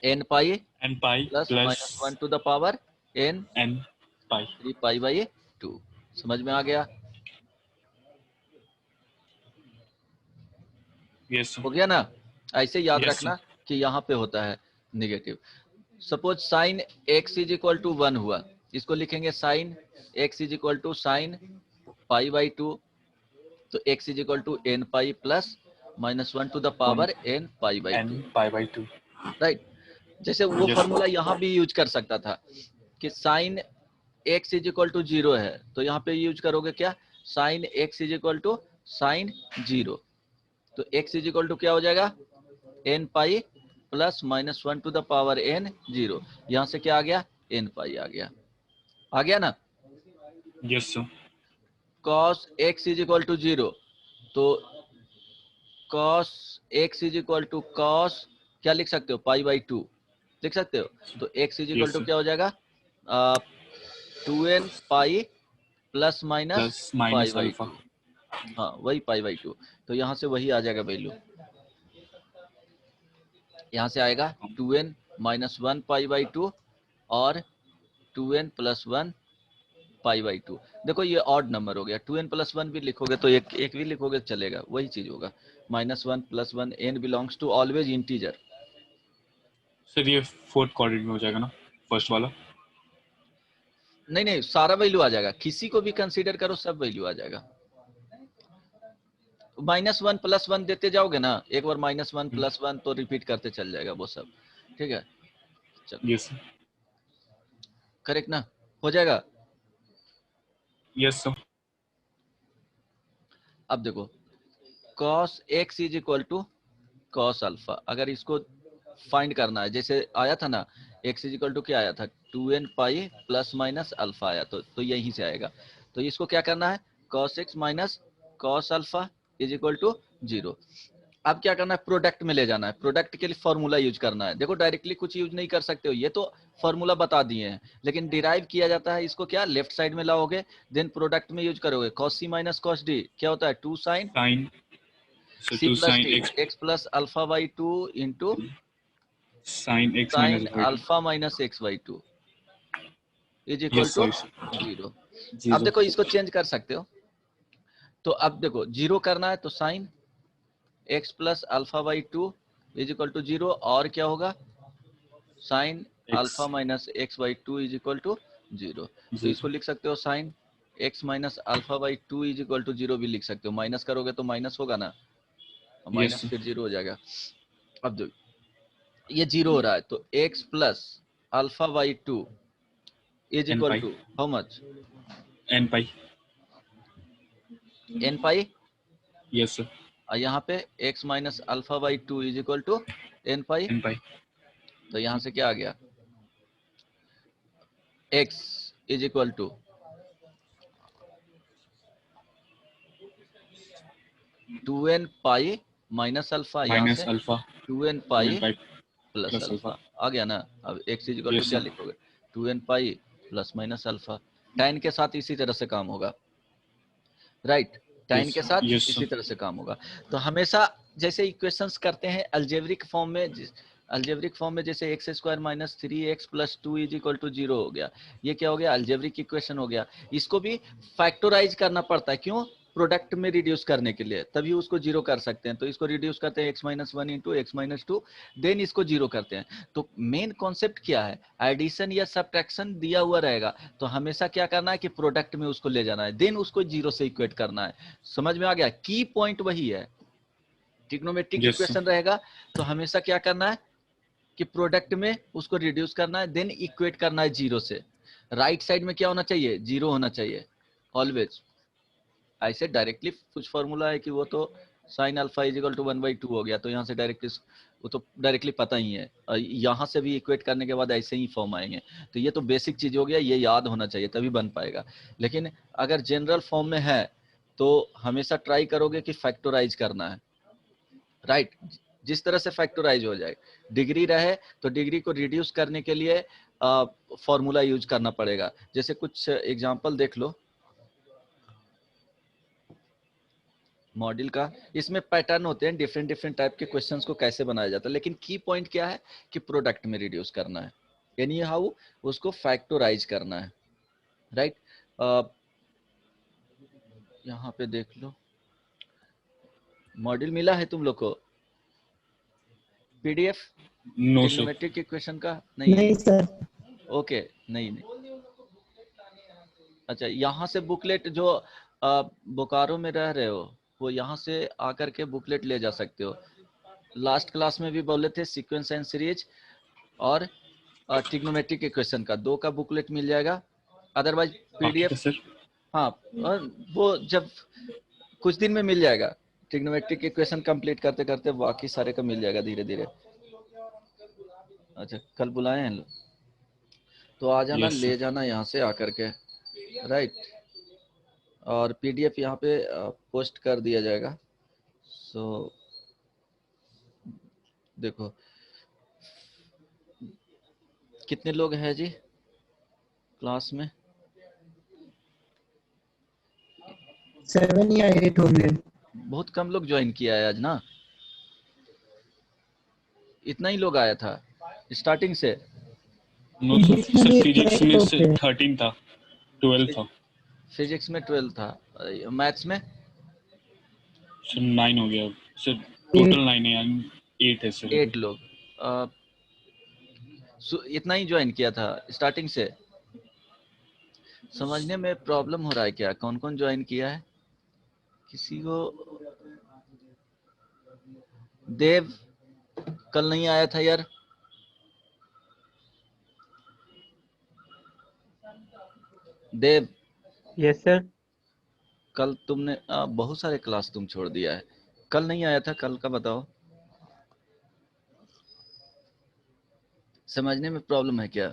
n pi n pi plus plus -1 to the power n n pi 3 pi by 2, समझ में आ गया, yes sir हो गया ना। ऐसे याद yes sir रखना कि यहाँ पे होता है negative. Suppose sine x is equal to 1 हुआ, इसको लिखेंगे sine x is equal to sine pi by 2, तो x is equal to n pi plus -1 to the 1 power n pi by 2, n pi by 2 right. जैसे वो yes formula यहाँ भी use कर सकता था कि sine x is equal to 0 है, तो यहाँ पे यूज करोगे क्या, sine x is equal to sine 0, तो x इज इक्वल टू क्या हो जाएगा, n pi plus -1 to the power n 0, यहाँ से क्या आ गया, n पाई आ गया ना। yes sir cos x is equal to 0, तो cos x is equal to cos क्या लिख सकते हो, पाई बाई 2 लिख सकते हो, तो x is equal yes to sir क्या हो जाएगा, 2n pi plus minus plus pi minus by alpha 2, हाँ वही पाई बाई 2, तो यहाँ से वही आ जाएगा वैल्यू, यहाँ से आएगा 2n माइनस 1 पाई बाई 2 और 2n प्लस 1 पाई बाई 2। देखो ये ऑड नंबर हो गया, 2n प्लस 1 भी लिखोगे तो एक भी लिखोगे तो चलेगा, वही चीज होगा, -1 plus 1, n belongs to always integer. Sir ये फोर्थ क्वाड्रेंट में हो जाएगा ना फर्स्ट वाला नहीं नहीं, सारा वैल्यू आ जाएगा, किसी को भी कंसीडर करो सब वैल्यू आ जाएगा। -1 प्लस 1 देते जाओगे ना, एक बार -1 प्लस 1 तो रिपीट करते चल जाएगा वो सब, ठीक है। चलो yes sir करेक्ट ना, हो जाएगा। yes sir अब देखो cos x is equal to cos alpha, अगर इसको फाइंड करना है, जैसे आया था ना x इज इक्वल टू क्या आया था, 2n pi plus minus alpha आया, तो यहीं से आएगा, तो इसको क्या करना है, cos x minus cos alpha is equal to 0। अब क्या करना है, प्रोडक्ट में ले जाना है, प्रोडक्ट के लिए फॉर्मूला यूज करना है। देखो डायरेक्टली कुछ यूज नहीं कर सकते हो, ये तो फॉर्मूला बता दिए हैं, लेकिन डिराइव किया जाता है इसको, क्या लेफ्ट साइड में लाओगे, देन प्रोडक्ट में यूज करोगे, cos c minus cos d क्या होता है, 2 sin sin so c 2 plus sin d x x plus alpha by 2 into sin x minus sine alpha by 2 alpha minus x by 2 is equal yes to sorry sir 0। अब 0 देखो इसको change कर सकते हो, तो अब देखो 0 करना है तो sine x plus alpha by 2 is equal to 0, और क्या होगा sine alpha minus x by 2 is equal to 0। तो इसको लिख सकते हो sine x minus alpha by 2 is equal to 0 भी लिख सकते हो। माइनस करोगे तो माइनस होगा ना, माइनस फिर 0 हो जाएगा। अब जो ये 0 हो रहा है तो x plus alpha by 2 is equal to how much, n pi. n pi. Yes sir. और यहाँ पे x minus alpha by 2 is equal to n pi. n pi. तो यहाँ से क्या आ गया, x is equal to 2n pi minus alpha, यहाँ माइनस से alpha 2n 2n pi pi plus plus alpha. Alpha आ गया ना। अब x is equal to yes क्या सर। लिखोगे, 2n pi plus minus alpha. tan के साथ इसी तरह से काम होगा, राइट। tan के साथ यस इसी सर। तरह से काम होगा। तो हमेशा जैसे इक्वेशंस करते हैं अल्जेब्रिक फॉर्म में, अल्जेब्रिक फॉर्म में जैसे x square minus 3x plus 2 is equal to 0 हो गया, ये क्या हो गया अल्जेब्रिक इक्वेशन हो गया। इसको भी फैक्टराइज करना पड़ता है, क्यों, प्रोडक्ट में रिड्यूस करने के लिए, तभी उसको जीरो कर सकते हैं। तो इसको रिड्यूस करते हैं x minus 1 into x minus 2, then इसको जीरो करते हैं। तो मेन कॉन्सेप्ट क्या है, एडिशन या सब्ट्रैक्शन दिया हुआ रहेगा तो हमेशा क्या करना है कि प्रोडक्ट में उसको ले जाना है, देन उसको जीरो से इक्वेट करना है। समझ में आ गया, की पॉइंट वही है। Trigonometric yes sir. इक्वेशन रहेगा तो हमेशा क्या करना है कि प्रोडक्ट में उसको रिड्यूस करना है, देन इक्वेट करना है जीरो से। राइट साइड में क्या होना चाहिए, जीरो होना चाहिए ऑलवेज। ऐसे डायरेक्टली कुछ फॉर्मूला है कि वो तो sine alpha is equal to 1/2 हो गया, तो यहाँ से डायरेक्टली वो तो डायरेक्टली पता ही है। यहाँ से भी इक्वेट करने के बाद ऐसे ही फॉर्म आएंगे। तो ये तो बेसिक चीज हो गया, ये याद होना चाहिए तभी बन पाएगा। लेकिन अगर जनरल फॉर्म में है तो हमेशा ट्राई करोगे कि फैक्टराइज करना है, राइट। जिस तरह से फैक्टराइज हो जाए, डिग्री रहे तो डिग्री को रिड्यूस करने के लिए फॉर्मूला यूज करना पड़ेगा। जैसे कुछ एग्जांपल देख लो मॉडल का, इसमें पैटर्न होते हैं डिफरेंट डिफरेंट टाइप के क्वेश्चंस को कैसे बनाया जाता है, लेकिन की पॉइंट क्या है कि प्रोडक्ट में रिड्यूस करना है, यानी हाउ उसको फैक्टराइज करना है, राइट। यहाँ पे देख लो मॉडल मिला है तुम लोग को, PDF no sir. Trigonometric equation का नहीं, नहीं सर। ओके नहीं। अच्छा, यहाँ से बुकलेट जो बोकारो में रह रहे हो वो यहाँ से आकर के बुकलेट ले जा सकते हो। लास्ट क्लास में भी बोले थे सीक्वेंस एंड सीरीज और ट्रिग्नोमेट्रिक इक्वेशन का 2 का बुकलेट मिल जाएगा, अदरवाइज बाकी का पीडीएफ। सर। हाँ, और वो जब कुछ दिन में मिल जाएगा, ट्रिग्नोमेट्रिक इक्वेशन कंप्लीट करते करते बाकी सारे का मिल जाएगा धीरे धीरे। अच्छा, कल बुलाए हैं लोग तो आ जाना, यस ले सर। जाना यहाँ से आकर के, राइट। और पीडीएफ यहाँ पे पोस्ट कर दिया जाएगा। सो देखो कितने लोग हैं जी क्लास में, 7 या 8 होंगे। बहुत कम लोग ज्वाइन किया है आज ना, इतना ही लोग आया था स्टार्टिंग से। No sir. फिजिक्स में सर भी फिजिक्स इतने में लोग से थे। 13 था, 12 था। फिजिक्स में 12 था, मैथ्स में सर 9 हो गया सर, 8 टोटल 9 है यानी 8 है सर अभी। 8 लोग। इतना ही ज्वाइन किया था स्टार्टिंग से। समझने में प्रॉब्लम हो रहा है क्या, कौन कौन ज्वाइन किया है, किसी को। देव कल नहीं आया था यार, देव। Yes sir. कल तुमने बहुत सारे क्लास तुम छोड़ दिया है, कल नहीं आया था, कल का बताओ। समझने में प्रॉब्लम है क्या,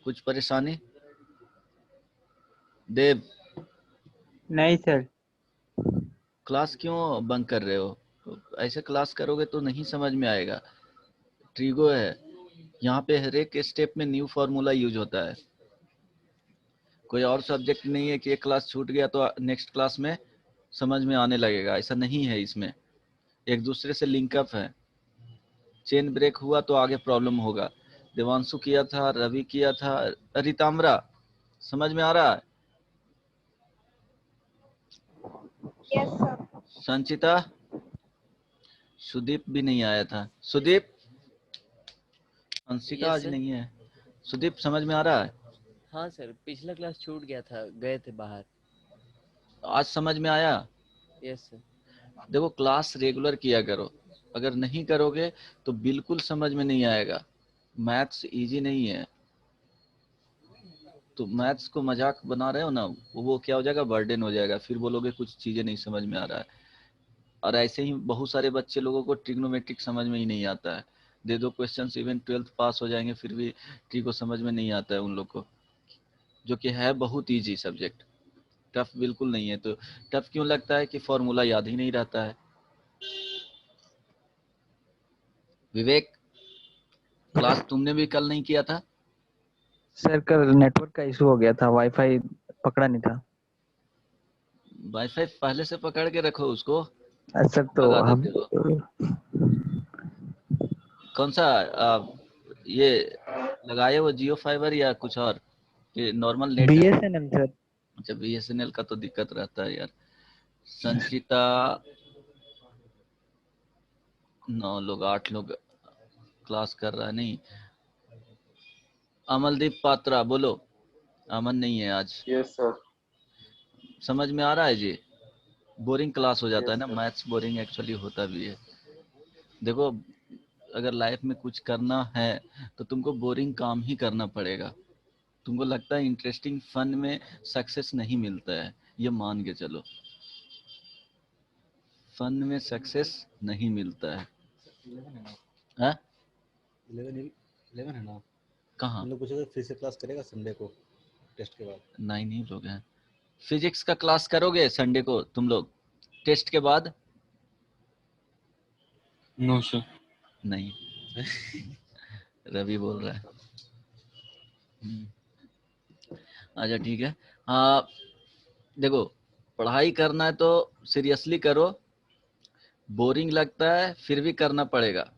कुछ परेशानी। देव नहीं सर। क्लास क्यों बंक कर रहे हो, ऐसे क्लास करोगे तो नहीं समझ में आएगा। ट्रिगो है यहाँ पे, हर एक स्टेप में न्यू फार्मूला यूज होता है। कोई और सब्जेक्ट नहीं है कि एक क्लास छूट गया तो नेक्स्ट क्लास में समझ में आने लगेगा, ऐसा नहीं है। इसमें एक दूसरे से लिंकअप है, चेन ब्रेक हुआ तो आगे प्रॉब्लम होगा। देवांशु किया था, रवि किया था, रिताम्रा समझ में आ रहा है, यस सर। संचिता सुदीप भी नहीं आया था। सुदीप, अंशिका यस आज सर। नहीं है। सुदीप समझ में आ रहा है? हाँ सर, पिछला क्लास छूट गया था, गए थे बाहर। आज समझ में आया? Yes sir. देखो क्लास रेगुलर किया करो, अगर नहीं करोगे तो बिल्कुल समझ में नहीं आएगा। मैथ्स इजी नहीं है, तो मैथ्स को मजाक बना रहे हो ना, वो क्या हो जाएगा, बर्डन हो जाएगा, फिर बोलोगे कुछ चीजें नहीं समझ में आ रहा है। और ऐसे ही बहुत सारे बच्चे लोगों को ट्रिग्नोमेट्रिक समझ में ही नहीं आता है। दे दो क्वेश्चन, इवन 12th पास हो जाएंगे फिर भी ट्री को समझ में नहीं आता है उन लोग को, जो कि है बहुत इजी सब्जेक्ट, टफ बिल्कुल नहीं है। तो टफ क्यों लगता है कि फॉर्मूला याद ही नहीं रहता है। विवेक, क्लास तुमने भी कल नहीं किया था? सर कल नेटवर्क का इशू हो गया था, वाईफाई पकड़ा नहीं था। वाईफाई पहले से पकड़ के रखो उसको, सर तो भगा हम देते हो। कौन सा ये लगाए वो जियो फाइबर या कुछ और, ये नॉर्मल नेट है? BSNL sir. अच्छा, बीएसएनएल का तो दिक्कत रहता है यार। संचिता, 9 लोग 8 लोग क्लास कर रहा है। नहीं, अमलदीप पात्रा बोलो। अमन नहीं है आज। Yes sir. समझ में आ रहा है जी? बोरिंग क्लास हो जाता है यस ना, सर। मैथ्स बोरिंग एक्चुअली होता भी है। देखो, अगर लाइफ में कुछ करना है तो तुमको बोरिंग काम ही करना पड़ेगा। तुमको लगता है इंटरेस्टिंग फन में सक्सेस नहीं मिलता है, ये मान के चलो। फन में सक्सेस नहीं मिलता है। 11 है ना? कहाँ? हम लोग पूछे फिर से क्लास करेगा संडे को टेस्ट के बाद। 9 ही लोग हैं। फिजिक्स का क्लास करोगे संडे को तुम लोग टेस्ट के बाद? No sir. नहीं। रवि बोल रहा है। अच्छा ठीक है। हाँ देखो, पढ़ाई करना है तो सीरियसली करो, बोरिंग लगता है फिर भी करना पड़ेगा।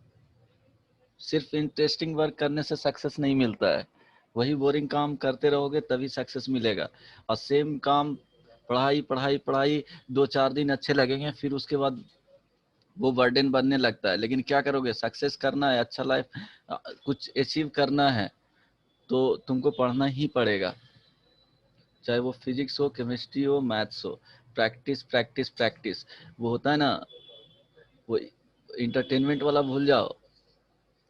सिर्फ इंटरेस्टिंग वर्क करने से सक्सेस नहीं मिलता है, वही बोरिंग काम करते रहोगे तभी सक्सेस मिलेगा। और सेम काम, पढ़ाई पढ़ाई पढ़ाई, 2-4 दिन अच्छे लगेंगे, फिर उसके बाद वो बर्डन बनने लगता है। लेकिन क्या करोगे, सक्सेस करना है, अच्छा लाइफ कुछ अचीव करना है तो तुमको पढ़ना ही पड़ेगा, चाहे वो फिजिक्स हो, केमिस्ट्री हो, मैथ्स हो। Practice practice practice. वो होता है ना, वो इंटरटेनमेंट वाला भूल जाओ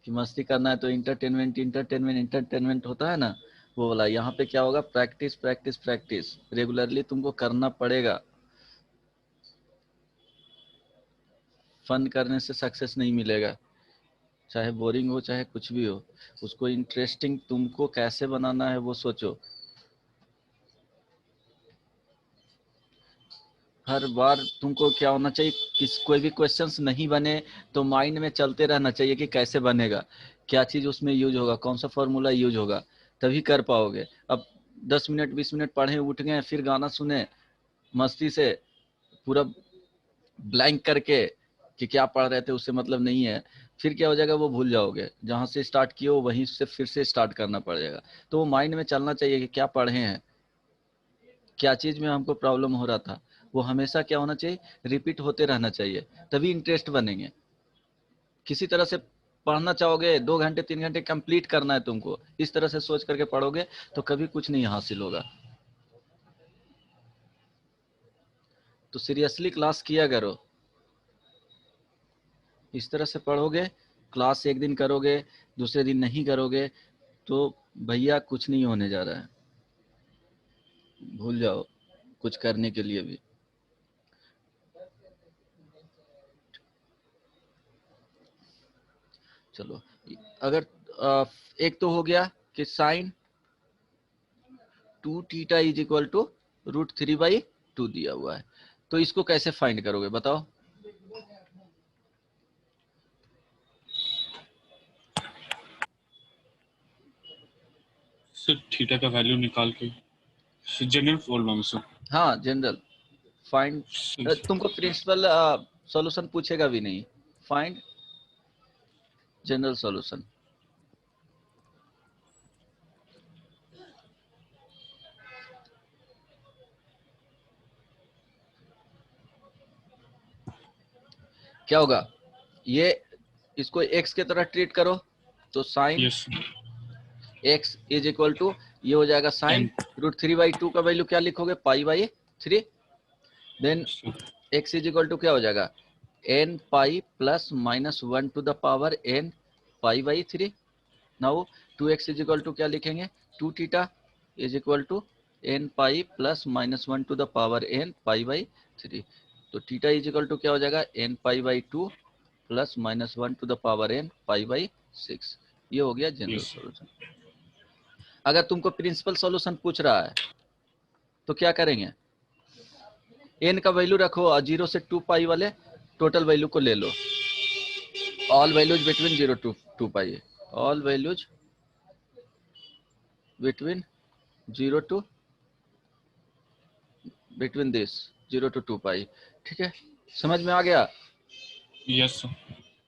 कि मस्ती करना है तो इंटरटेनमेंट इंटरटेनमेंट इंटरटेनमेंट होता है ना, वो वाला। यहाँ पे क्या होगा, प्रैक्टिस प्रैक्टिस प्रैक्टिस, रेगुलरली तुमको करना पड़ेगा। फन करने से सक्सेस नहीं मिलेगा, चाहे बोरिंग हो चाहे कुछ भी हो, उसको इंटरेस्टिंग तुमको कैसे बनाना है वो सोचो। हर बार तुमको क्या होना चाहिए, किस कोई भी क्वेश्चंस नहीं बने तो माइंड में चलते रहना चाहिए कि कैसे बनेगा, क्या चीज़ उसमें यूज होगा, कौन सा फॉर्मूला यूज होगा, तभी कर पाओगे। अब 10 मिनट 20 मिनट पढ़े उठ गए, फिर गाना सुने मस्ती से, पूरा ब्लैंक करके कि क्या पढ़ रहे थे उससे मतलब नहीं है, फिर क्या हो जाएगा, वो भूल जाओगे। जहाँ से स्टार्ट किए हो वहीं से फिर से स्टार्ट करना पड़ जाएगा। तो वो माइंड में चलना चाहिए कि क्या पढ़े हैं, क्या चीज़ में हमको प्रॉब्लम हो रहा था, वो हमेशा क्या होना चाहिए, रिपीट होते रहना चाहिए, तभी इंटरेस्ट बनेंगे। किसी तरह से पढ़ना चाहोगे, 2 घंटे 3 घंटे कंप्लीट करना है तुमको, इस तरह से सोच करके पढ़ोगे तो कभी कुछ नहीं हासिल होगा। तो सीरियसली क्लास किया करो, इस तरह से पढ़ोगे। क्लास एक दिन करोगे, दूसरे दिन नहीं करोगे तो भैया कुछ नहीं होने जा रहा है, भूल जाओ कुछ करने के लिए भी। चलो, अगर एक तो हो गया कि sine 2 theta is equal to √3/2 दिया हुआ है, तो इसको कैसे फाइंड करोगे बताओ। सर थीटा का वैल्यू निकाल के जनरल बोल रहा हूँ सर। हाँ जनरल फाइंड, सर तुमको प्रिंसिपल सॉल्यूशन पूछेगा भी नहीं, फाइंड जनरल सॉल्यूशन। क्या होगा, ये इसको x के तरह ट्रीट करो तो sine yes x is equal to ये हो जाएगा साइन √3/2 का वैल्यू क्या लिखोगे π/3 then x is equal to क्या हो जाएगा n pi plus minus 1 to the power n π/3 now 2x is equal to क्या लिखेंगे 2 theta is equal to n pi plus minus 1 to the power n π/3 तो theta is equal to क्या हो जाएगा n π/2 plus minus 1 to the power n π/6 ये हो गया general Yes. Solution. अगर तुमको प्रिंसिपल सॉल्यूशन पूछ रहा है तो क्या करेंगे n का वैल्यू रखो और 0 से 2 पाई वाले टोटल वैल्यू को ले लो all values between 0 to 2 pi all values between 0 to between this 0 to 2 pi. ठीक है समझ में आ गया। यस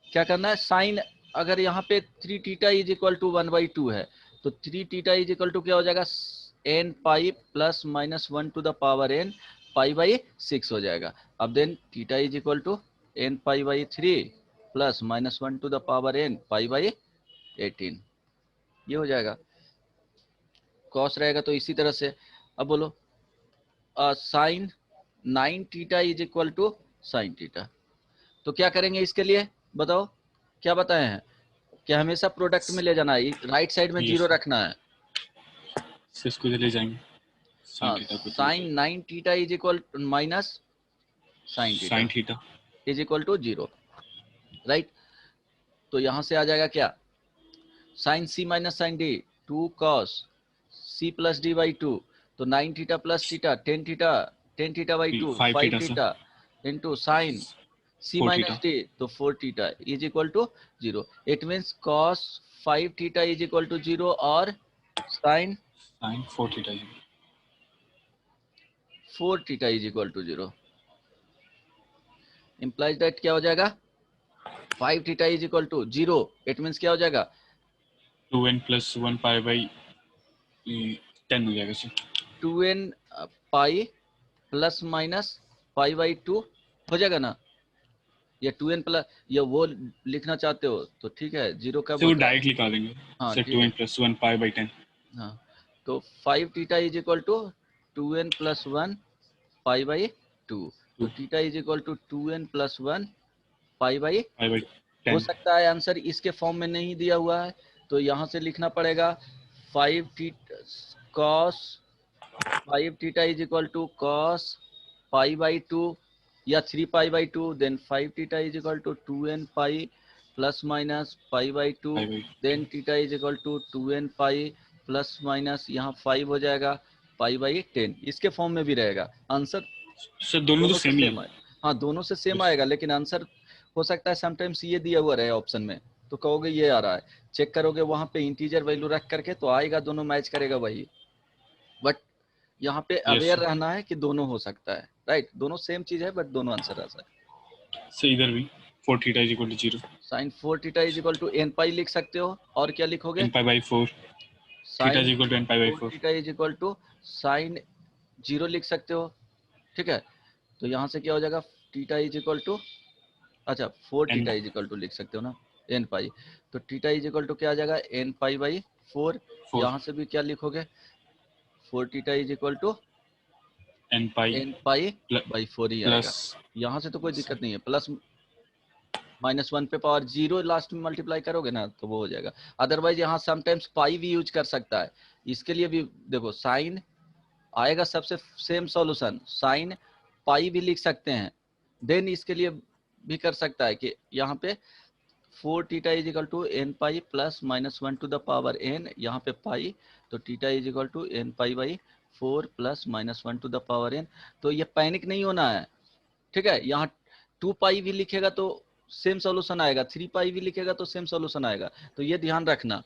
क्या करना है साइन अगर यहाँ पे 3 थीटा इज इक्वल टू 1/2 है तो 3 थीटा इज इक्वल टू क्या हो जाएगा n pi plus minus 1 to the power n π/6 हो जाएगा। अब then theta is equal to n π/3 plus minus 1 to the power n π/18 ये हो जाएगा। कॉस रहेगा तो इसी तरह से अब बोलो sine 9 theta is equal to sine theta तो क्या करेंगे इसके लिए बताओ क्या बताए हैं कि हमेशा प्रोडक्ट में ले जाना है राइट साइड में Yes. 0 रखना है। इसको ले जाएंगे हाँ sin theta को sine 9 theta is equal minus sine sin theta theta is equal to 0 right. तो यहां से आ जाएगा क्या sine c minus sine d 2 cos c plus d/2 तो 9 theta plus theta 10 theta 5 5 theta, sir. Theta into sine c 4 minus d तो 4 theta is equal to 0 it means cos 5 theta is equal to 0 और sign sin 4 theta 4 theta is equal to 0 implies that क्या हो जाएगा 5 theta is equal to 0 it means क्या हो जाएगा 2n plus 1 pi by 10 हो जाएगा sir 2n pi plus minus π/2 हो जाएगा ना या 2n प्लस या वो लिखना चाहते हो तो ठीक है 0 का सर वो डायरेक्ट निकाल देंगे हाँ, सर ठीक 2n है। plus 1 pi by 10 हाँ तो 5 theta is equal to 2n plus 1 π/2 तो theta is equal to 2n plus 1 π/, pi by हो 10 सकता है आंसर इसके फॉर्म में नहीं दिया हुआ है तो यहाँ से लिखना पड़ेगा 5 theta cos 5 theta is equal to cos π/2 या 3 π/2 then 5 theta is equal to 2n pi plus minus π/2 pi by then theta is equal to 2n pi plus minus यहाँ 5 हो जाएगा π/10 इसके फॉर्म में भी रहेगा आंसर सर दोनों तो से सेम ही सेम है है। हाँ दोनों से सेम आएगा लेकिन आंसर हो सकता है समटाइम्स ये दिया हुआ रहे ऑप्शन में तो कहोगे ये आ रहा है चेक करोगे वहां पे इंटीजर वैल्यू रख करके तो आएगा दोनों मैच करेगा वही बट यहाँ पे अवेयर sir. रहना है कि दोनों हो सकता है राइट दोनों सेम चीज है बट दोनों आंसर आ सकता है। सर इधर भी 4 theta is equal to 0 sine 4 theta is equal to n pi लिख सकते हो और क्या लिखोगे n pi by 4 theta is equal to n pi by 4 theta is equal to sine 0 लिख सकते हो ठीक है तो यहाँ से क्या हो जाएगा थीटा इज इक्वल टू अच्छा 4 थीटा इज इक्वल टू लिख सकते हो ना n पाई तो थीटा इज इक्वल टू क्या आ जाएगा n पाई बाई 4 यहाँ से भी क्या लिखोगे 4 theta is equal to n pi n pi by 4 ही आएगा plus यहाँ से तो कोई दिक्कत नहीं है प्लस माइनस 1 पे पावर 0 लास्ट में मल्टीप्लाई करोगे ना तो वो हो जाएगा अदरवाइज यहाँ समटाइम्स पाई भी यूज कर सकता है इसके लिए भी देखो साइन आएगा सबसे सेम सॉल्यूशन साइन पाई भी लिख सकते हैं देन इसके लिए भी कर सकता है कि यहाँ पे 4 theta is equal to n pi plus minus 1 to the power n यहाँ पे पाई तो theta is equal to n pi by 4 plus minus 1 to the power n तो ये पैनिक नहीं होना है ठीक है यहाँ 2 पाई भी लिखेगा तो सेम सॉल्यूशन आएगा 3 पाई भी लिखेगा तो सेम सॉल्यूशन आएगा तो ये ध्यान रखना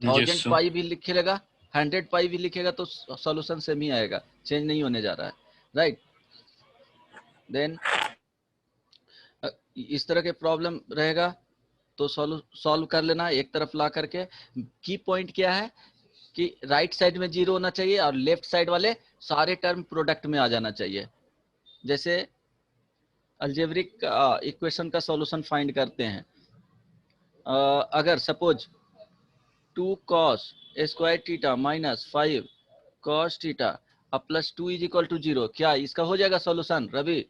1000 sir. पाई भी लिखेगा 100 पाई भी लिखेगा तो सॉल्यूशन सेम ही आएगा चेंज नहीं होने जा रहा है राइट देन इस तरह के प्रॉब्लम रहेगा तो सॉल्व कर लेना एक तरफ ला करके की पॉइंट क्या है कि राइट साइड में 0 होना चाहिए और लेफ्ट साइड वाले सारे टर्म प्रोडक्ट में आ जाना चाहिए जैसे अलजेब्रिक इक्वेशन का सॉल्यूशन फाइंड करते हैं। अगर suppose 2 cos square theta minus 5 cos theta अब प्लस 2 इज इक्वल टू 0, क्या इसका हो जाएगा सॉल्यूशन रवि?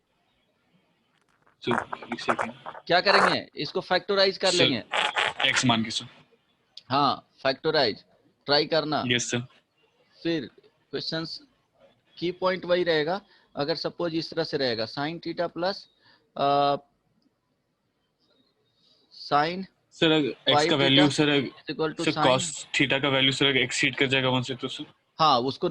सर एक सेकंड क्या करेंगे, इसको फैक्टराइज कर लेंगे। सर, x मान के सर। हाँ फैक्टराइज ट्राई करना। Yes sir. फिर क्वेश्चंस की पॉइंट वही रहेगा। अगर सपोज इस तरह से रहेगा sine theta plus sine sir अगर x का value sir equal to sir sine, cos theta का वैल्यू सर एक्सीड कर जाएगा 1 से तो सर हाँ उसको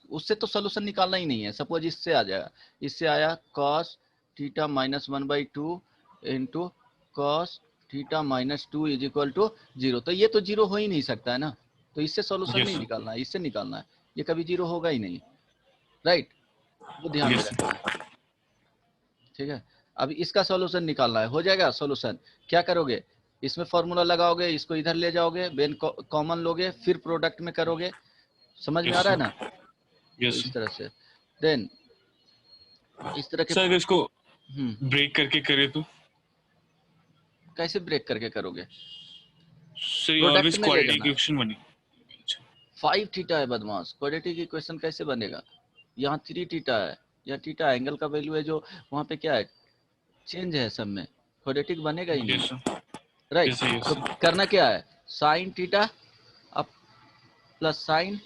उससे तो सोल्यूशन निकालना ही नहीं है। सपोज इससे आ जाएगा, इससे आया cos theta minus 1/2 into cos theta minus 2 is equal to 0, तो ये तो 0 हो ही नहीं सकता है ना, तो इससे सोल्यूशन Yes, नहीं sir. निकालना है, इससे निकालना है, ये कभी 0 होगा ही नहीं, राइट, वो ध्यान में Yes, रखना है। ठीक है, अब इसका सॉल्यूशन निकालना है, हो जाएगा सॉल्यूशन। क्या करोगे, इसमें फॉर्मूला लगाओगे, इसको इधर ले जाओगे, बेन कॉमन लोगे, फिर प्रोडक्ट में करोगे, समझ में Yes, आ रहा है sir. ना? तो Yes, इस sir. तरह से देन इस तरह के सर अगर इसको हम्म, ब्रेक करके करे तो कैसे ब्रेक करके करोगे? सर ये प्रोडक्ट ऑलवेज में ले क्वाड्रेटिक जाना है। इक्वेशन बनी। 5 थीटा है बदमाश, क्वाड्रेटिक इक्वेशन कैसे बनेगा? यहाँ 3 थीटा है, यहाँ थीटा एंगल का वैल्यू है, जो वहाँ पे क्या है, चेंज है सब में, क्वाड्रेटिक बनेगा ही नहीं, Yes, sir. Right. Yes, sir. Yes, तो sir. करना क्या है, साइन थीटा अब प्लस साइन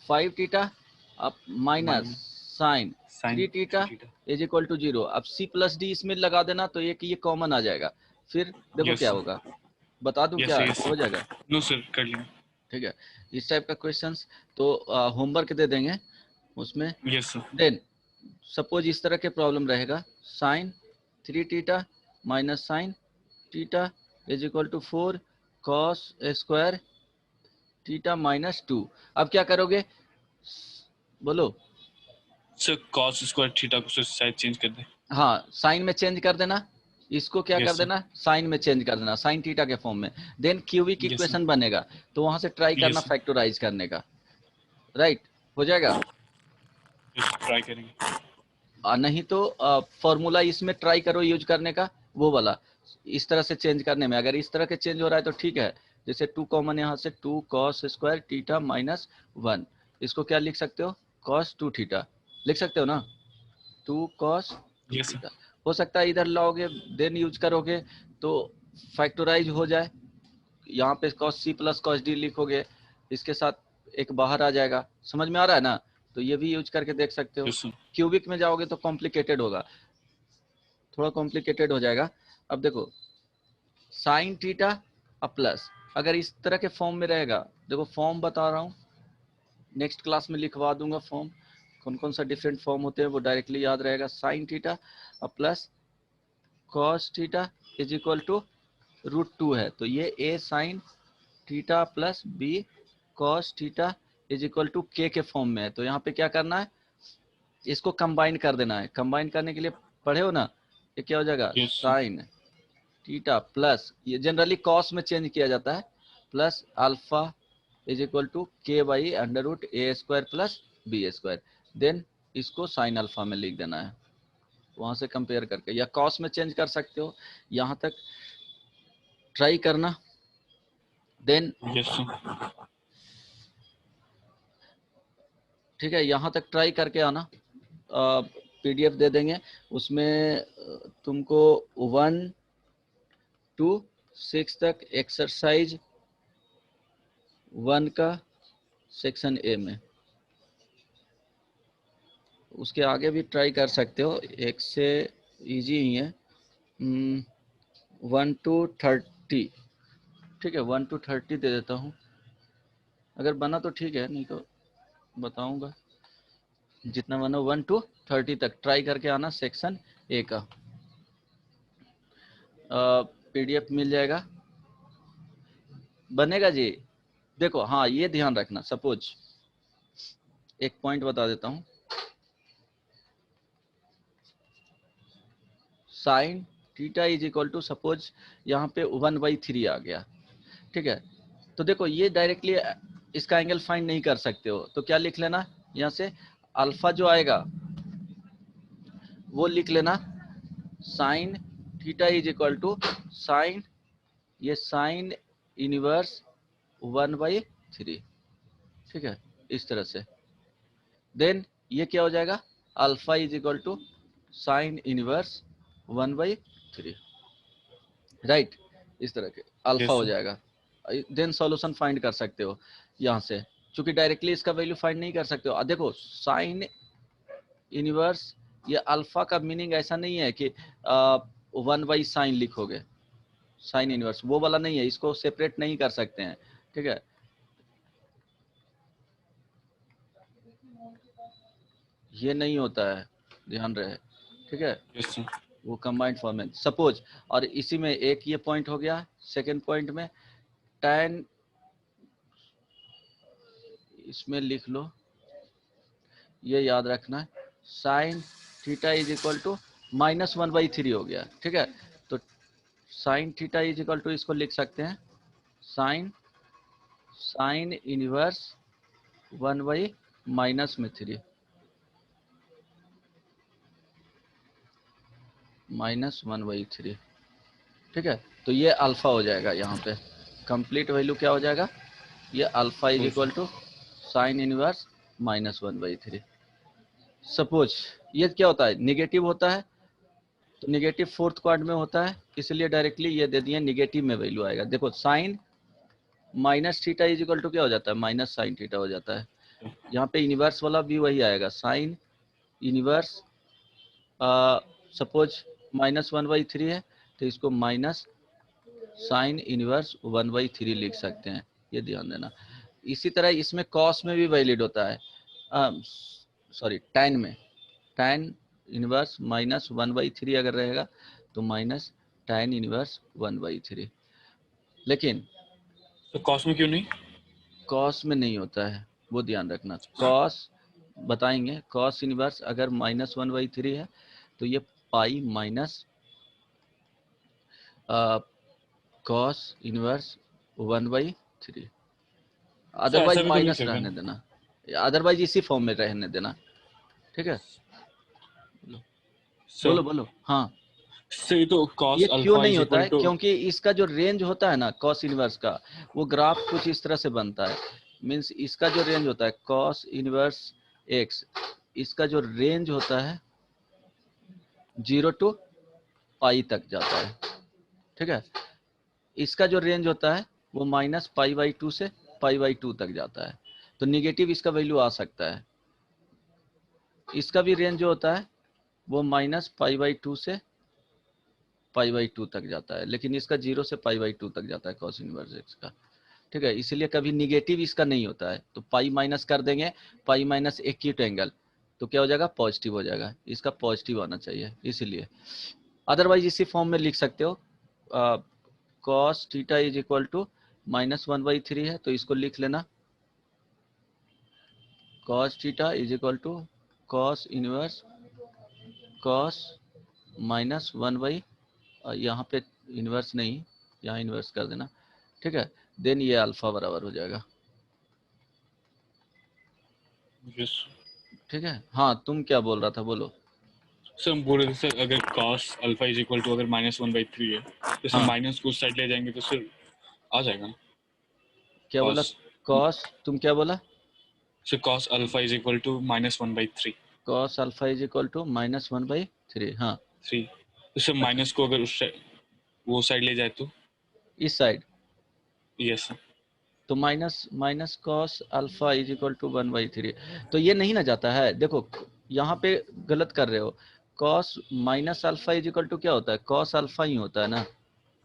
5 थीटा अब minus Minus sine sin 3 theta 3 theta. Is equal to 0। अब सी प्लस डी इसमें लगा देना, तो एक ये कॉमन आ जाएगा, फिर देखो Yes, क्या sir. होगा, बता दूं Yes, क्या sir. Yes, हो sir. जाएगा। No, sir. कर लेंगे। ठीक है, इस टाइप का क्वेश्चंस तो होमवर्क दे देंगे उसमें। Yes, sir. देन सपोज इस तरह के प्रॉब्लम रहेगा, sine 3 theta minus sine theta is equal to 4 cos square theta minus 2। अब क्या करोगे, बोलो। सर cos स्क्वायर थीटा को सर साइड चेंज कर दे। हाँ साइन में चेंज कर देना, इसको क्या Yes, कर sir. देना, साइन में चेंज कर देना, साइन थीटा के फॉर्म में। Then cubic Yes, sir. Equation बनेगा, तो वहां से ट्राई Yes, करना sir. फैक्टराइज करने का, राइट, हो जाएगा। Yes, ट्राई करेंगे। नहीं तो फॉर्मूला इसमें ट्राई करो यूज करने का, वो वाला, इस तरह से चेंज करने में। अगर इस तरह के चेंज हो रहा है तो ठीक है, जैसे 2 कॉमन यहाँ से 2 कॉस स्क्वायर थीटा माइनस 1, इसको क्या लिख सकते हो, कॉस 2 थीटा लिख सकते हो ना, 2 कॉस 2 Yes, sir. थीटा। हो सकता है इधर लाओगे देन यूज करोगे तो फैक्टराइज हो जाए, यहाँ पे cos C plus cos D लिखोगे, इसके साथ एक बाहर आ जाएगा, समझ में आ रहा है ना? तो ये भी यूज करके देख सकते हो। Yes, sir. क्यूबिक में जाओगे तो कॉम्प्लिकेटेड होगा, थोड़ा कॉम्प्लिकेटेड हो जाएगा। अब देखो साइन थीटा अब प्लस, अगर इस तरह के फॉर्म में रहेगा, देखो फॉर्म बता रहा हूँ, नेक्स्ट क्लास में लिखवा दूंगा फॉर्म, कौन कौन सा डिफरेंट फॉर्म होते हैं वो डायरेक्टली याद रहेगा। साइन थीटा अब plus cos theta is equal to √2 है, तो ये a sine theta plus b cos theta is equal to के फॉर्म में है। तो यहाँ पे क्या करना है, इसको कंबाइन कर देना है। कंबाइन करने के लिए पढ़े हो ना, ये क्या हो जाएगा, Yes, sir. Sine theta plus, ये जनरली कॉस में चेंज किया जाता है, plus alpha is equal to के by √a² plus b²। Then इसको साइन अल्फा में लिख देना है, वहां से कंपेयर करके, या कॉस में चेंज कर सकते हो, यहाँ तक ट्राई करना। Then Yes, sir. ठीक है, यहाँ तक ट्राई करके आना, पीडीएफ दे देंगे, उसमें तुमको 1 to 6 तक एक्सरसाइज 1 का सेक्शन ए में, उसके आगे भी ट्राई कर सकते हो, एक से इजी ही है। 1 to 30, ठीक है, 1 to 30 दे देता हूँ, अगर बना तो ठीक है, नहीं तो बताऊंगा, जितना बना 1 to 30 तक ट्राई करके आना सेक्शन ए का। पीडीएफ मिल जाएगा, बनेगा जी। देखो हाँ ये ध्यान रखना, सपोज एक पॉइंट बता देता हूँ, sine theta is equal to, suppose यहाँ पे 1/3 आ गया, ठीक है, तो देखो ये डायरेक्टली इसका एंगल फाइंड नहीं कर सकते हो, तो क्या लिख लेना, यहाँ से अल्फा जो आएगा वो लिख लेना sine theta is equal to sine, ये साइन इनवर्स 1/3, ठीक है, इस तरह से। देन ये क्या हो जाएगा, alpha is equal to sine inverse 1/3, right, इस तरह के अल्फा Yes, हो sir. जाएगा। देन सॉल्यूशन फाइंड कर सकते हो यहाँ से, क्योंकि डायरेक्टली इसका वैल्यू फाइंड नहीं कर सकते हो। देखो साइन इनवर्स, ये अल्फा का मीनिंग ऐसा नहीं है कि 1/sin लिखोगे, साइन इनवर्स वो वाला नहीं है, इसको सेपरेट नहीं कर सकते हैं, ठीक है। ये नहीं होता है, ध्यान रहे, ठीक है, Yes, sir. वो कंबाइंड फॉर्म में सपोज। और इसी में एक ये पॉइंट हो गया, सेकंड पॉइंट में tan, इसमें लिख लो, ये याद रखना, sine theta is equal to -1/3 हो गया, ठीक है। तो sine theta is equal to इसको लिख सकते हैं साइन इनवर्स 1/-3 -1/3, ठीक है। तो ये अल्फा हो जाएगा, यहाँ पे कंप्लीट वैल्यू क्या हो जाएगा, ये alpha is equal to sine inverse -1/3। Suppose ये क्या होता है, निगेटिव होता है, तो निगेटिव फोर्थ क्वाड्रेंट में होता है, इसलिए डायरेक्टली ये दे दिए निगेटिव में वैल्यू आएगा। देखो sine minus theta is equal to क्या हो जाता है, माइनस साइन थीटा हो जाता है। यहाँ पे इनवर्स वाला भी वही आएगा, साइन इनवर्स सपोज -1/3 है, तो इसको माइनस साइन इनवर्स 1/3 लिख सकते हैं, ये ध्यान देना। इसी तरह इसमें कॉस में भी वैलिड होता है, सॉरी टैन में, टैन इनवर्स -1/3 अगर रहेगा तो माइनस टैन इनवर्स 1/3। लेकिन तो कॉस में क्यों नहीं? कॉस में नहीं होता है, वो ध्यान रखना। कॉस बताएंगे, कॉस इनवर्स अगर -1/3 है तो ये pi minus cos inverse 1/3, otherwise ऐसा भी तो लिख माइनस सकते रहने हैं। देना, अदरवाइज इसी फॉर्म में रहने देना, ठीक है। बोलो बोलो, हाँ। सही, तो कॉस ये क्यों अल्फा नहीं इज होता इक्वल है, टू, क्योंकि इसका जो रेंज होता है ना कॉस इनवर्स का, वो ग्राफ कुछ इस तरह से बनता है। मींस इसका जो रेंज होता है कॉस इनवर्स एक्स, इसका जो रेंज होता है 0 to पाई तक जाता है, ठीक है। इसका जो रेंज होता है वो -π/2 से π/2 तक जाता है, तो निगेटिव इसका वैल्यू आ सकता है। इसका भी रेंज जो होता है वो -π/2 से π/2 तक जाता है, लेकिन इसका 0 से π/2 तक जाता है कॉस इनवर्स एक्स का, ठीक है। इसलिए कभी निगेटिव इसका नहीं होता है, तो पाई माइनस कर देंगे, पाई माइनस एक्यूट एंगल, तो क्या हो जाएगा, पॉजिटिव हो जाएगा, इसका पॉजिटिव आना चाहिए, इसीलिए। अदरवाइज इसी फॉर्म में लिख सकते हो, cos theta is equal to -1/3 है, तो इसको लिख लेना, cos theta is equal to cos inverse cos -1/, यहाँ पे इनवर्स नहीं, यहाँ इनवर्स कर देना, ठीक है। देन ये अल्फा बराबर हो जाएगा, यस ठीक है। हाँ तुम क्या बोल रहा था, बोलो। सर। हम बोल रहे थे सर, अगर cos alpha is equal to अगर -1/3 है, तो सर हाँ माइनस को उस साइड ले जाएंगे तो सर आ जाएगा ना क्या बोला, cos। कॉस, तुम क्या बोला, sir cos alpha is equal to -1/3, cos alpha is equal to -1/3, हाँ 3। तो सर माइनस को अगर उस वो साइड ले जाए तो इस साइड, यस सर। तो minus cos alpha is equal to 1/3, तो ये नहीं ना जाता है। देखो यहाँ पे गलत कर रहे हो, cos minus alpha is equal to क्या होता है, कॉस अल्फा ही होता है ना,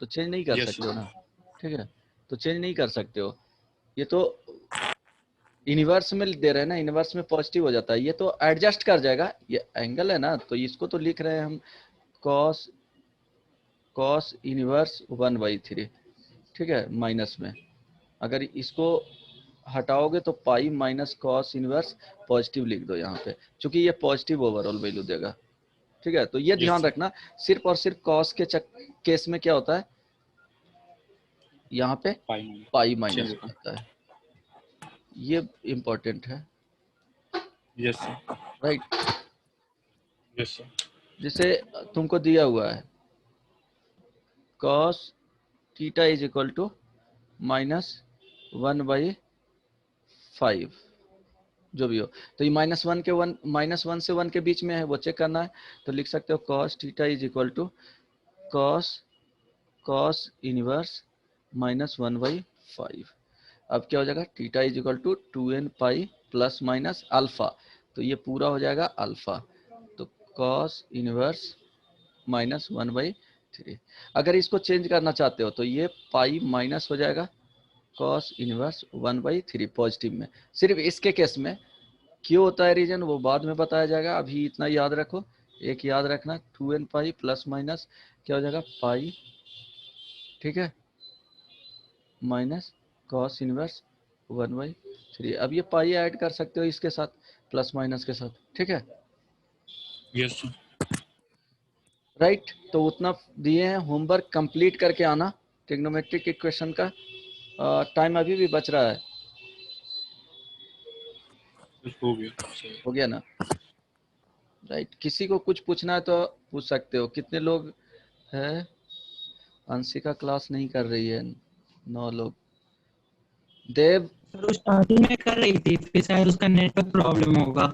तो चेंज नहीं कर Yes, सकते हो sir. ना, ठीक है। तो चेंज नहीं कर सकते हो, ये तो इनवर्स में दे रहे हैं ना, इनवर्स में पॉजिटिव हो जाता है, ये तो एडजस्ट कर जाएगा, ये एंगल है ना, तो इसको तो लिख रहे हैं हम कॉस इनवर्स 1/3, ठीक है, माइनस में। अगर इसको हटाओगे तो pi minus cos inverse positive लिख दो यहाँ पे, क्योंकि ये पॉजिटिव ओवरऑल वैल्यू देगा, ठीक है। तो ये ध्यान sir. रखना, सिर्फ और सिर्फ कॉस के केस में क्या होता है, यहाँ पे पाई माइनस हो जाता है, ये इम्पोर्टेंट है, yes sir. Right. Yes sir. जैसे तुमको दिया हुआ है cos theta is equal to -1/5, जो भी हो। तो ये -1 से 1 के बीच में है, वो चेक करना है। तो लिख सकते हो cos theta is equal to cos inverse -1/5। अब क्या हो जाएगा, theta is equal to 2n pi plus minus alpha, तो ये पूरा हो जाएगा अल्फा। तो cos इनवर्स -1/3। अगर इसको चेंज करना चाहते हो तो ये पाई माइनस हो जाएगा cos इनवर्स 1/3 पॉजिटिव में। सिर्फ इसके केस में क्यों होता है रीजन वो बाद में बताया जाएगा, अभी इतना याद रखो। एक याद रखना 2n पाई प्लस माइनस क्या हो जाएगा पाई, ठीक है, माइनस cos इनवर्स 1/3। अब ये पाई ऐड कर सकते हो इसके साथ, प्लस माइनस के साथ, ठीक है, यस सर। राइट। तो उतना दिए हैं, होमवर्क कंप्लीट करके आना ट्रिग्नोमेट्रिक इक्वेशन का। टाइम अभी भी बच रहा है, हो गया सर। हो गया ना, राइट। किसी को कुछ पूछना है तो पूछ सकते हो। कितने लोग हैं? अंशिका क्लास नहीं कर रही है, 9 लोग। देव, सर वो स्टार्टिंग में कर रही थी, फिर शायद उसका नेटवर्क प्रॉब्लम होगा।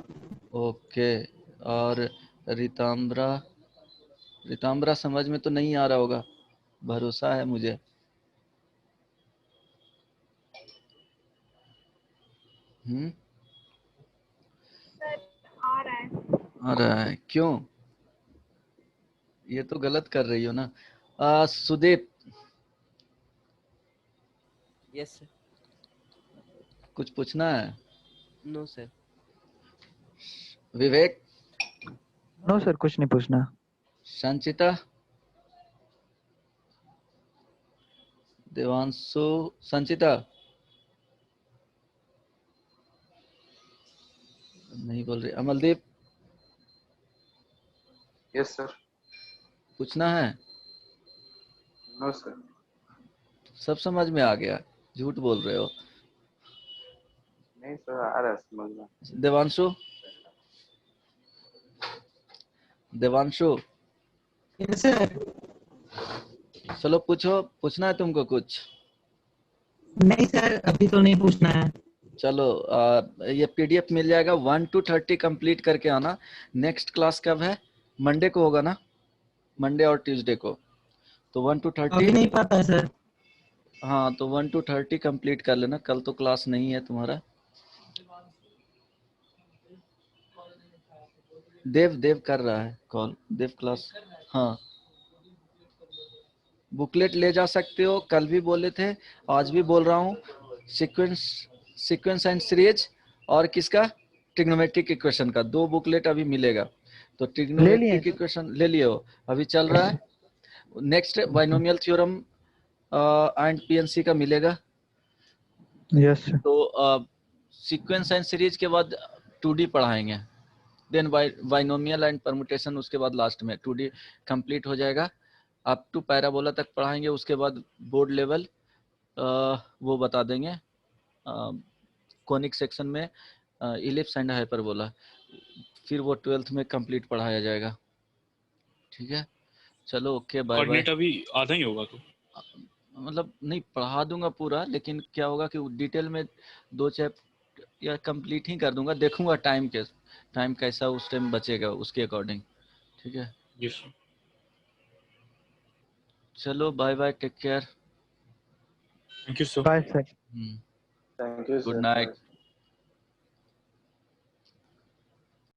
ओके। और रिताम्बरा, रिताम्बरा समझ में तो नहीं आ रहा होगा, भरोसा है मुझे। आ रहा है, क्यों? ये तो गलत कर रही हो ना। Sudeep, yes sir. कुछ पूछना है? No sir. Vivek, no sir, कुछ नहीं पूछना। संचिता, देवांशु, संचिता नहीं बोल रही। Amaldeep, yes sir. पूछना है? No sir. सब समझ में आ गया, झूठ बोल रहे हो। नहीं सर, आ रहा है समझ में। Devanshu, Devanshu, yes sir. चलो पूछो, पूछना है तुमको कुछ? नहीं सर, अभी तो नहीं पूछना है। चलो ये पीडीएफ मिल जाएगा, 1 to 30 कंप्लीट करके आना। नेक्स्ट क्लास कब है? मंडे को होगा ना, मंडे और ट्यूसडे को। तो 1 to 30, अभी नहीं पता है सर। हाँ तो 1 to 30 कंप्लीट कर लेना, कल तो क्लास नहीं है तुम्हारा। देव, देव कर रहा है कॉल, देव क्लास, हाँ। बुकलेट ले जा सकते हो, कल भी बोले थे, आज भी बोल रहा हूँ। सीक्वेंस एंड सीरीज और किसका, ट्रिग्नोमेट्रिक इक्वेशन का 2 बुकलेट अभी मिलेगा। तो ट्रिग्नोमेट्रिक इक्वेशन ले लिए हो, अभी चल रहा है। Next binomial theorem and PNC का मिलेगा। Yes sir. तो सीक्वेंस एंड सीरीज के बाद 2D पढ़ाएंगे, देन बाइनोमियल एंड परमुटेशन, उसके बाद लास्ट में 2D कंप्लीट हो जाएगा। अप टू पैराबोला तक पढ़ाएंगे, उसके बाद बोर्ड लेवल वो बता देंगे कोनिक सेक्शन में इलिप्स एंड हाइपरबोला, फिर वो 12th में कंप्लीट पढ़ाया जाएगा। ठीक है, चलो ओके, बाय बाय। कोऑर्डिनेट अभी आधा ही होगा तो मतलब नहीं पढ़ा दूंगा पूरा, लेकिन क्या होगा कि डिटेल में 2 चैप्टर या कंप्लीट ही कर दूंगा, देखूंगा टाइम कैसा उस टाइम बचेगा उसके अकॉर्डिंग। ठीक है, यस। चलो bye bye, take care, thank you sir. Bye sir. Thank you good sir. Night.